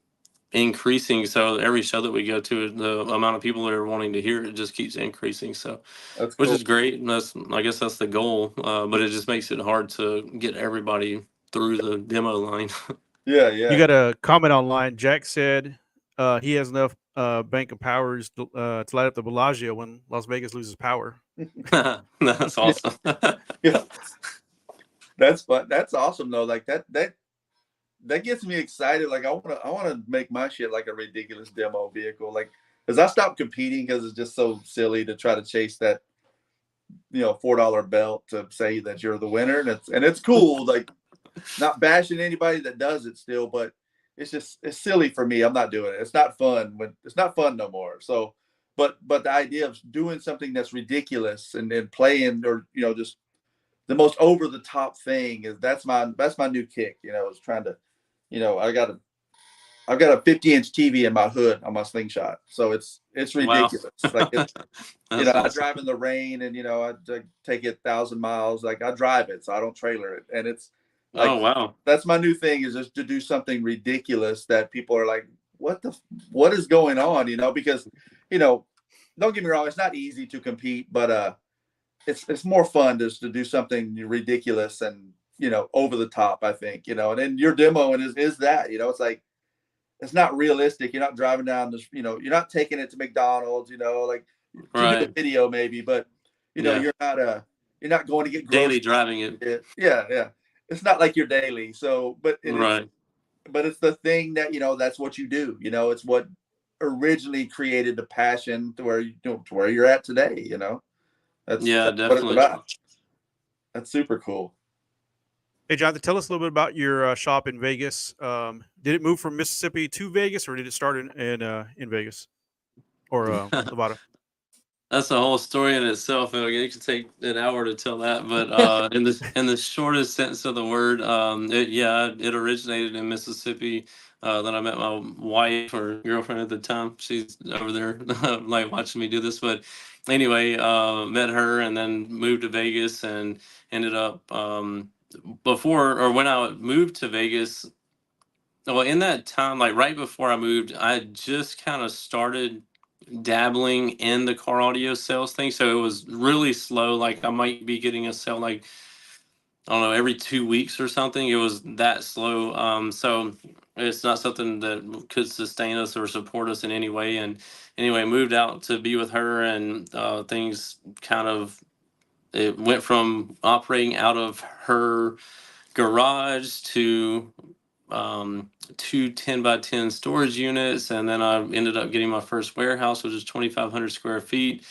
increasing. So every show that we go to, the amount of people that are wanting to hear it just keeps increasing. So, which is great. And I guess that's the goal. But it just makes it hard to get everybody through the demo line. You got a comment online. Jack said he has enough bank of powers to light up the Bellagio when Las Vegas loses power. That's awesome. That's fun. That's awesome though. Like that gets me excited. Like I want to make my shit like a ridiculous demo vehicle. Like, because I stopped competing because it's just so silly to try to chase that, $4 belt to say that you're the winner. And it's cool. Like, not bashing anybody that does it still, but it's silly for me. I'm not doing it. It's not fun it's not fun no more. So, but the idea of doing something that's ridiculous and then playing, or, just the most over the top thing that's my new kick, is trying to, I've got a 50-inch TV in my hood on my Slingshot. So it's ridiculous. Wow. Like, it's, awesome. I drive in the rain, and, I take it 1,000 miles. Like, I drive it, so I don't trailer it. And it's like, oh, wow. That's my new thing, is just to do something ridiculous that people are like, what is going on? Because, don't get me wrong, it's not easy to compete, but it's more fun just to do something ridiculous and over the top. I think and then your demo is that it's like it's not realistic. You're not driving down this. You're not taking it to McDonald's. Like to do a Right. video maybe, but Yeah. you're not going to get Daily groceries. driving it. Yeah. It's not like your daily. So, but Right. it's the thing that that's what you do. It's what originally created the passion to where to where you're at today. That's Yeah, what it's definitely. about. That's super cool. Hey, Jonathan, tell us a little bit about your shop in Vegas. Did it move from Mississippi to Vegas, or did it start in Vegas or Nevada? That's a whole story in itself. It could take an hour to tell that, but in the shortest sense of the word, it originated in Mississippi. Then I met my wife or girlfriend at the time. She's over there like watching me do this. But anyway, met her and then moved to Vegas and ended up before or when I moved to Vegas. Well, in that time, like right before I moved, I just kind of started dabbling in the car audio sales thing. So it was really slow. Like I might be getting a sale like I don't know every 2 weeks or something. It was that slow. So it's not something that could sustain us or support us in any way. And anyway, moved out to be with her, and things kind of it went from operating out of her garage to two 10 by 10 storage units, and then I ended up getting my first warehouse, which is 2,500 square feet.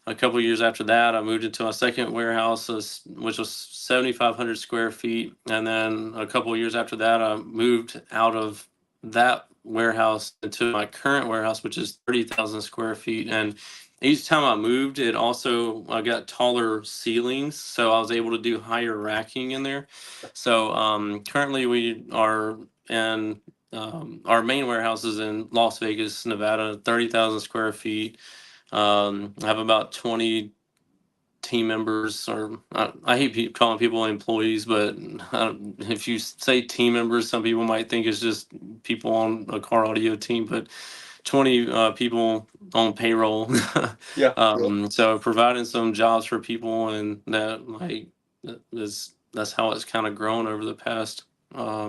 A couple of years after that, I moved into my second warehouse, which was 7,500 square feet, and then a couple of years after that, I moved out of that warehouse into my current warehouse, which is 30,000 square feet. And each time I moved, I got taller ceilings, so I was able to do higher racking in there. So currently we are in our main warehouse is in Las Vegas, Nevada, 30,000 square feet. I have about 20 team members, or I hate calling people employees, but if you say team members, some people might think it's just people on a car audio team, but 20 people on payroll. Yeah. So providing some jobs for people, and that's how it's kind of grown over the past. I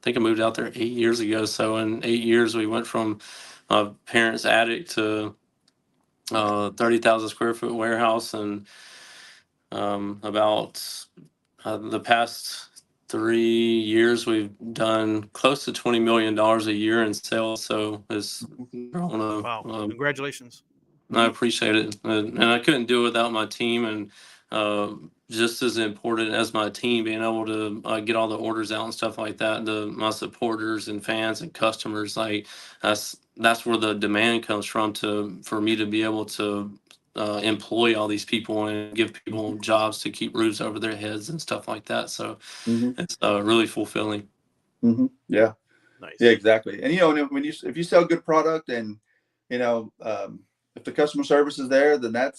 think I moved out there 8 years ago. So in 8 years, we went from my parents' attic to 30,000 square foot warehouse, and about the past 3 years, we've done close to $20 million a year in sales. So it's grown. Wow! Congratulations. I appreciate it, and I couldn't do it without my team, and just as important as my team being able to get all the orders out and stuff like that. My supporters and fans and customers, like that's where the demand comes from for me to be able to employ all these people and give people jobs to keep roofs over their heads and stuff like that. So it's really fulfilling. Yeah. Nice. Yeah, exactly. And if you sell good product and if the customer service is there, then I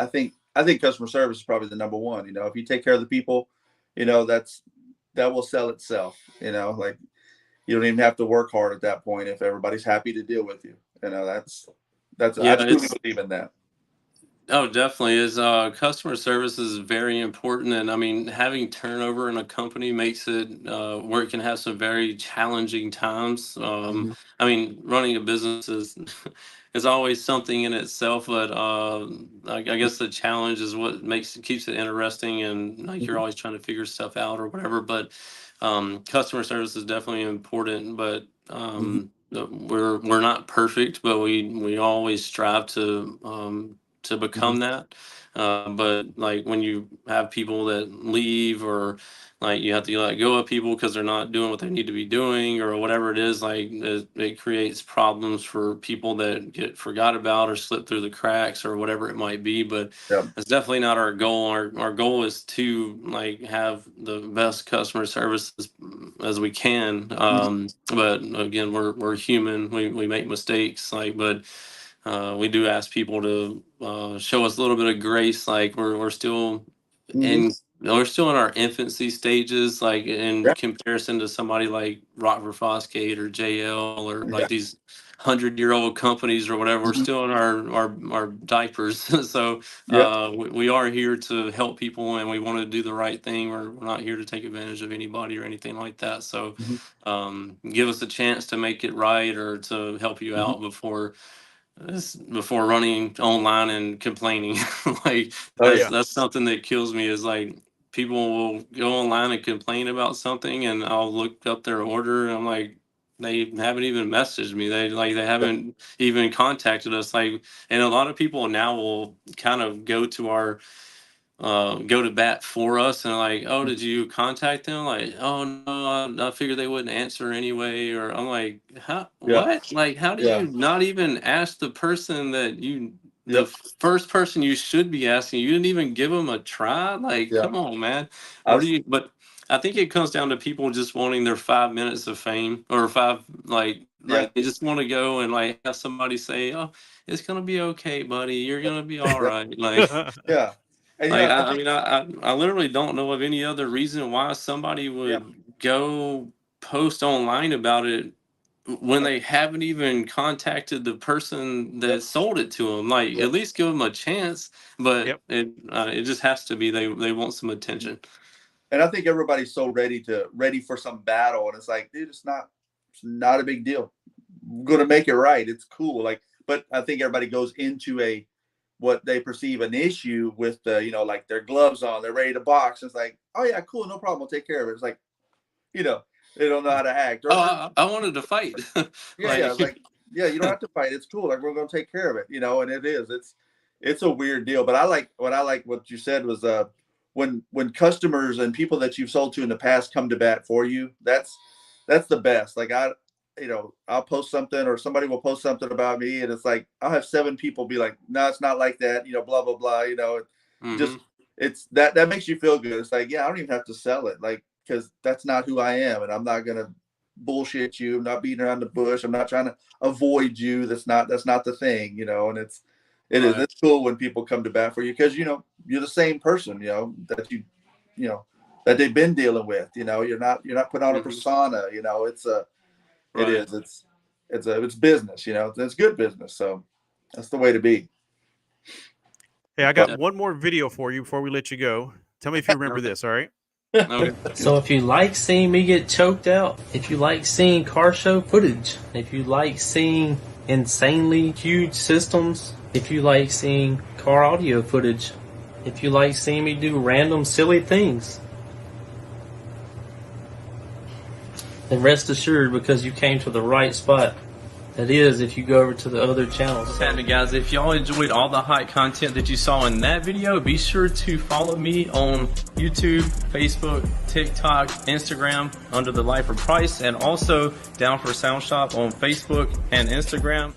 think customer service is probably the number one. If you take care of the people, that will sell itself. Like you don't even have to work hard at that point if everybody's happy to deal with you. That's Yeah, I truly believe in that. Oh, definitely is. Customer service is very important, and I mean, having turnover in a company makes it where it can have some very challenging times. I mean, running a business is is always something in itself, but I guess the challenge is what keeps it interesting, and like you're always trying to figure stuff out or whatever. But customer service is definitely important, but we're not perfect, but we always strive to become that. But like when you have people that leave, or like you have to let go of people because they're not doing what they need to be doing or whatever it is, like it creates problems for people that get forgot about or slip through the cracks or whatever it might be. But it's definitely not our goal. Our goal is to like have the best customer service as we can. But again, we're human. We make mistakes, but we do ask people to show us a little bit of grace. Like we're still we're still in our infancy stages, like in comparison to somebody like Rockford Fosgate or JL or like these 100-year-old companies or whatever. We're still in our diapers. So Yep. we are here to help people, and we want to do the right thing. We're not here to take advantage of anybody or anything like that. So give us a chance to make it right or to help you out before running online and complaining. Like Oh yeah. that's something that kills me, is like people will go online and complain about something, and I'll look up their order and I'm like, they haven't even messaged me. They haven't even contacted us. Like, and a lot of people now will kind of go to bat for us and like, oh, did you contact them? Like, oh no, I figured they wouldn't answer anyway. Or I'm like, how? Yeah. What? Like, how do Yeah. you not even ask the person the Yep. first person you should be asking? You didn't even give them a try. Like, Yeah. come on, man. I Or was, But I think it comes down to people just wanting their 5 minutes of fame, or five, yeah. they just want to go and like have somebody say, oh, it's gonna be okay, buddy. You're gonna be all Yeah. right. Like. Yeah. And Like I I think mean, I literally don't know of any other reason why somebody yeah. would go post online about it when they haven't even contacted the person Yep. that sold it to them. Like, Yep. at least give them a chance. But Yep. it just has to be they want some attention. And I think everybody's so ready for some battle, and it's like, dude, it's not a big deal. We're gonna make it right. It's cool. Like, but I think everybody goes into what they perceive an issue with the, like their gloves on, they're ready to box. It's like, oh yeah, cool, no problem, we'll take care of it. It's like, you know, they don't know how to act. Oh, I wanted to fight. Yeah, Like, like, yeah, you don't have to fight. It's cool. Like, we're gonna take care of it, and it's a weird deal. But what you said was when customers and people that you've sold to in the past come to bat for you, that's the best. Like I'll post something or somebody will post something about me, and it's like I'll have 7 people be like, no, it's not like that, blah blah blah, just it's that makes you feel good. It's like, yeah, I don't even have to sell it, like, because that's not who I am, and I'm not gonna bullshit you. I'm not beating around the bush. I'm not trying to avoid you. That's not the thing, and it's cool when people come to bat for you, because you're the same person, that that they've been dealing with. You're not putting on a persona. It's business. It's good business. So that's the way to be. Hey, I got one more video for you before we let you go. Tell me if you remember this. All right. Okay. So if you like seeing me get choked out, if you like seeing car show footage, if you like seeing insanely huge systems, if you like seeing car audio footage, if you like seeing me do random silly things, then rest assured, because you came to the right spot. That is, if you go over to the other channels. What's happening, guys? If y'all enjoyed all the hot content that you saw in that video, be sure to follow me on YouTube, Facebook, TikTok, Instagram under the Lifer Price, and also Down for Sound Shop on Facebook and Instagram.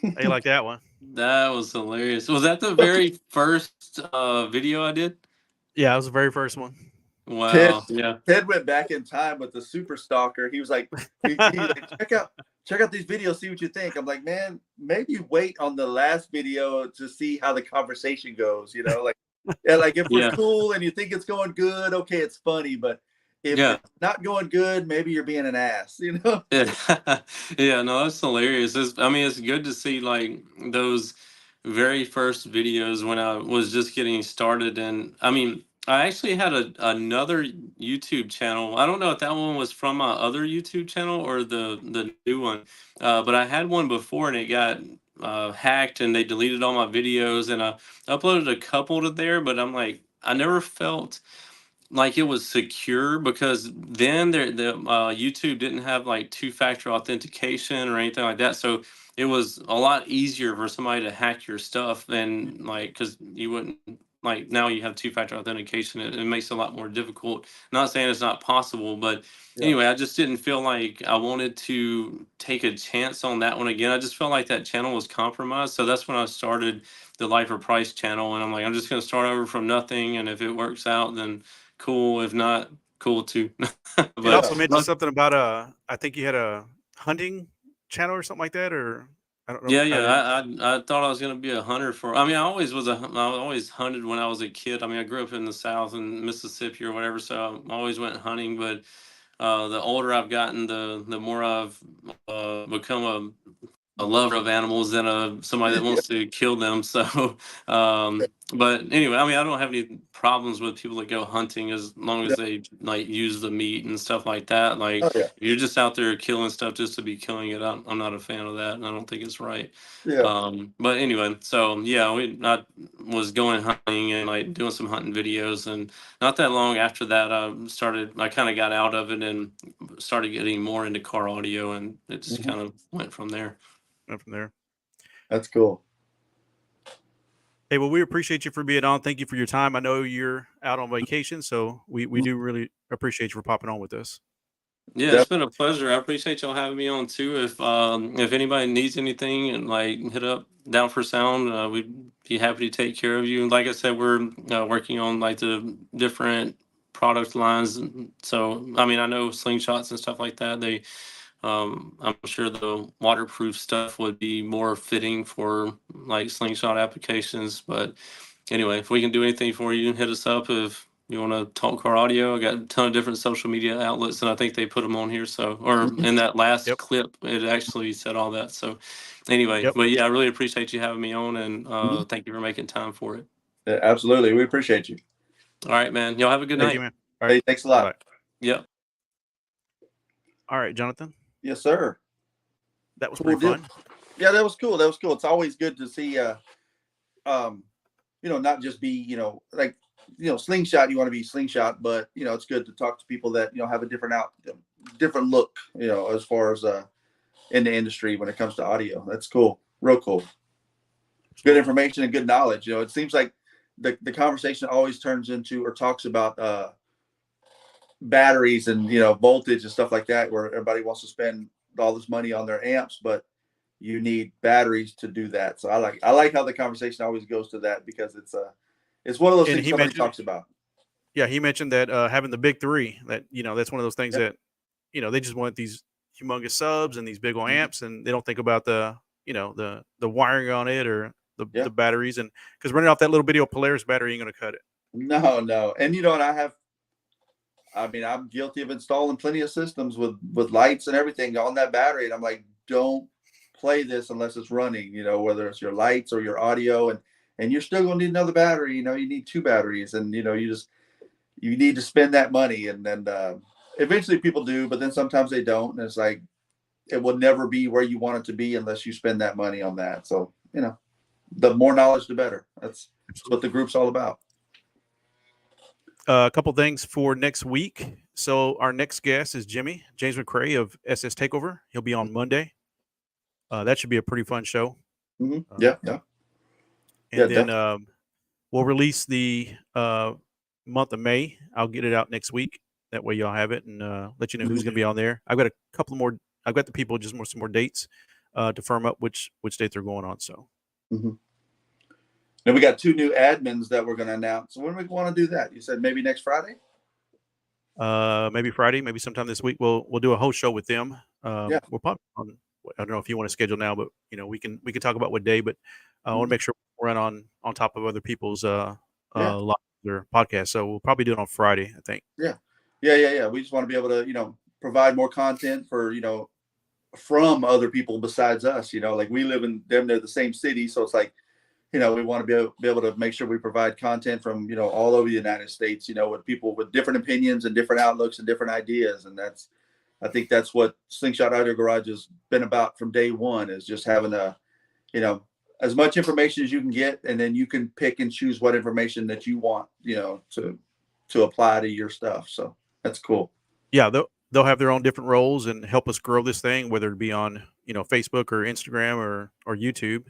How you like that one? That was hilarious. Was that the very first video I did? Yeah, it was the very first one. Wow. Yeah. Ted went back in time with the Super Stalker. He was like, check out these videos, see what you think. I'm like, man, maybe wait on the last video to see how the conversation goes. Like, yeah, like if we're cool and you think it's going good, okay, it's funny. But if it's not going good, maybe you're being an ass. Yeah. Yeah. No, that's hilarious. It's good to see like those very first videos when I was just getting started. And I actually had another YouTube channel. I don't know if that one was from my other YouTube channel or the new one, but I had one before and it got hacked and they deleted all my videos, and I uploaded a couple to there, but I'm like, I never felt like it was secure, because then the YouTube didn't have like 2-factor authentication or anything like that. So it was a lot easier for somebody to hack your stuff than, like, because you wouldn't, like, now you have 2-factor authentication. It makes it a lot more difficult. Not saying it's not possible, but anyway, I just didn't feel like I wanted to take a chance on that one again. I just felt like that channel was compromised. So that's when I started the Lifer Price channel, and I'm like, I'm just going to start over from nothing, and if it works out, then cool. If not, cool too. But it also mentioned something about I think you had a hunting channel or something like that, or I don't know. Yeah. I thought I was gonna be a hunter I always hunted when I was a kid. I grew up in the South in Mississippi or whatever, so I always went hunting. But the older I've gotten, the more I've become a lover of animals than somebody that wants to kill them. So, but anyway, I mean, I don't have any problems with people that go hunting as long as they like use the meat and stuff like that. Like, Oh yeah, if you're just out there killing stuff just to be killing it, I'm not a fan of that, and I don't think it's right. yeah. But anyway, so yeah, I was going hunting and like doing some hunting videos, and not that long after that, I kind of got out of it and started getting more into car audio, and it just Mhm. kind of went from there. Up from there. That's cool. Hey, well, we appreciate you for being on. Thank you for your time. I know you're out on vacation, so we do really appreciate you for popping on with us. Yeah, it's been a pleasure. I appreciate y'all having me on too. If anybody needs anything, and like hit up Down for Sound, we'd be happy to take care of you. And like I said, we're working on like the different product lines. So I mean, I know slingshots and stuff like that. I'm sure the waterproof stuff would be more fitting for like slingshot applications. But anyway, if we can do anything for you, hit us up. If you want to talk car audio, I got a ton of different social media outlets, and I think they put them on here. So, or in that last Yep. clip, it actually said all that. So, anyway, Yep. but yeah, I really appreciate you having me on, and Mhm. thank you for making time for it. Yeah, absolutely. We appreciate you. All right, man. Y'all have a good Thank night. you, man. All Hey, right. thanks a lot. Bye. Yep. All right, Jonathan. Yes, sir. That was Cool pretty deal. fun. Yeah, that was cool. That was cool. It's always good to see, not just be, like, slingshot. You want to be slingshot, but it's good to talk to people that have a different look, as far as in the industry when it comes to audio. That's cool. Real cool. Good information and good knowledge. It seems like the conversation always turns into or talks about batteries and voltage and stuff like that, where everybody wants to spend all this money on their amps, but you need batteries to do that. So I like how the conversation always goes to that, because it's one of those And things he somebody mentioned, talks about. yeah, he mentioned that having the big three, that that's one of those things Yep. that they just want these humongous subs and these big old Mhm. amps, and they don't think about the the wiring on it or Yeah. the batteries, and because running off that little bitty old Polaris battery ain't gonna cut it. No. And I'm guilty of installing plenty of systems with lights and everything on that battery, and I'm like, don't play this unless it's running. Whether it's your lights or your audio, and you're still gonna need another battery. You need two batteries, and you need to spend that money, and then eventually people do, but then sometimes they don't, and it's like it will never be where you want it to be unless you spend that money on that. So the more knowledge, the better. That's what the group's all about. A couple things for next week. So our next guest is James McCrae of SS Takeover. He'll be on Monday. That should be a pretty fun show. Mm-hmm. Yeah. And then we'll release the month of May. I'll get it out next week. That way y'all have it, and let you know who's going to be on there. I've got a couple more. I've got the people just some more dates to firm up which date they're going on. So. Mm-hmm. Then we got 2 new admins that we're going to announce. So when do we want to do that? You said maybe next Friday? Maybe Friday, maybe sometime this week. We'll do a whole show with them. Yeah. We're probably on. I don't know if you want to schedule now, but we can talk about what day. But I want to make sure we run on top of other people's lives or podcasts. So we'll probably do it on Friday, I think. Yeah. We just want to be able to provide more content for from other people besides us. Like we live in damn near the same city, so it's like we want to be able to make sure we provide content from all over the United States. With people with different opinions and different outlooks and different ideas, and I think that's what Slingshot Audio Garage has been about from day one, is just having as much information as you can get, and then you can pick and choose what information that you want to apply to your stuff. So that's cool. Yeah, they'll have their own different roles and help us grow this thing, whether it be on Facebook or Instagram or YouTube.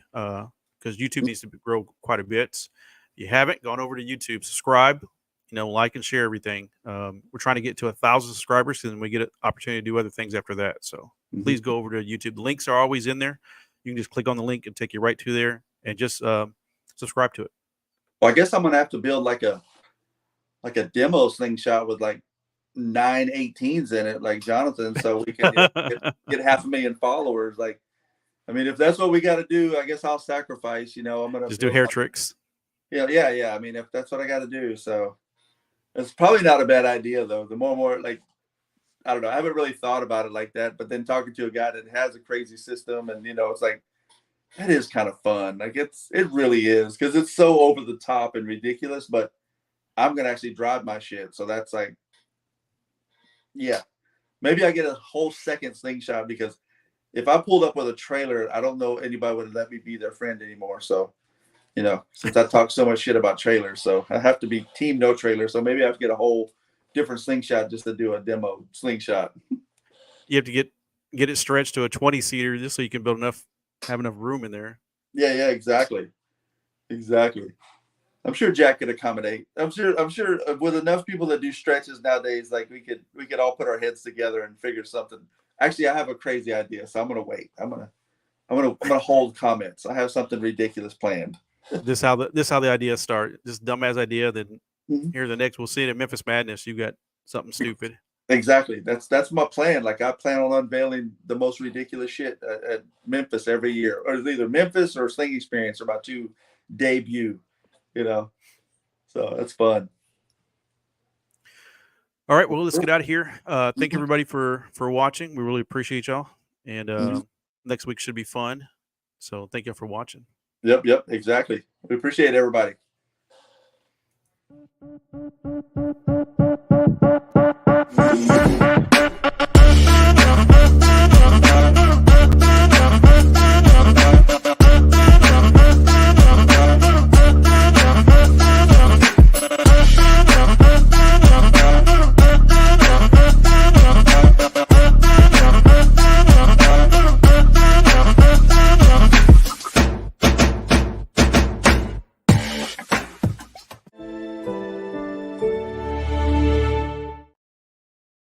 Because YouTube needs to grow quite a bit. If you haven't gone over to YouTube, subscribe, like and share everything. We're trying to get to 1,000 subscribers, and then we get an opportunity to do other things after that. So please go over to YouTube. The links are always in there. You can just click on the link and take you right to there, and just subscribe to it. Well, I guess I'm gonna have to build like a demo slingshot with like 9 18s in it, like Johnathan, so we can get 500,000 followers. Like, I mean, if that's what we got to do, I guess I'll sacrifice. I'm gonna just do hair tricks. Yeah. I mean, if that's what I got to do, so it's probably not a bad idea though. The more like I don't know. I haven't really thought about it like that. But then talking to a guy that has a crazy system, and it's like that is kind of fun. Like it really is, because it's so over the top and ridiculous. But I'm gonna actually drive my shit, so that's like, yeah. Maybe I get a whole second slingshot, because if I pulled up with a trailer, I don't know anybody would let me be their friend anymore. So, since I talk so much shit about trailers, so I have to be team no trailer. So maybe I have to get a whole different slingshot just to do a demo slingshot. You have to get it stretched to a 20-seater just so you can have enough room in there. Yeah, exactly. I'm sure Jack could accommodate. I'm sure with enough people that do stretches nowadays, like we could all put our heads together and figure something. Actually, I have a crazy idea, so I'm gonna wait. I'm gonna hold comments. I have something ridiculous planned. This how the ideas start. This dumbass idea. Then here the next we'll see it at Memphis Madness. You got something stupid. Exactly. That's my plan. Like I plan on unveiling the most ridiculous shit at Memphis every year, or it's either Memphis or Sling Experience are my two debut. So that's fun. All right, well, let's get out of here. Thank everybody for watching. We really appreciate y'all, and next week should be fun. So thank you for watching. Yep, exactly. We appreciate everybody.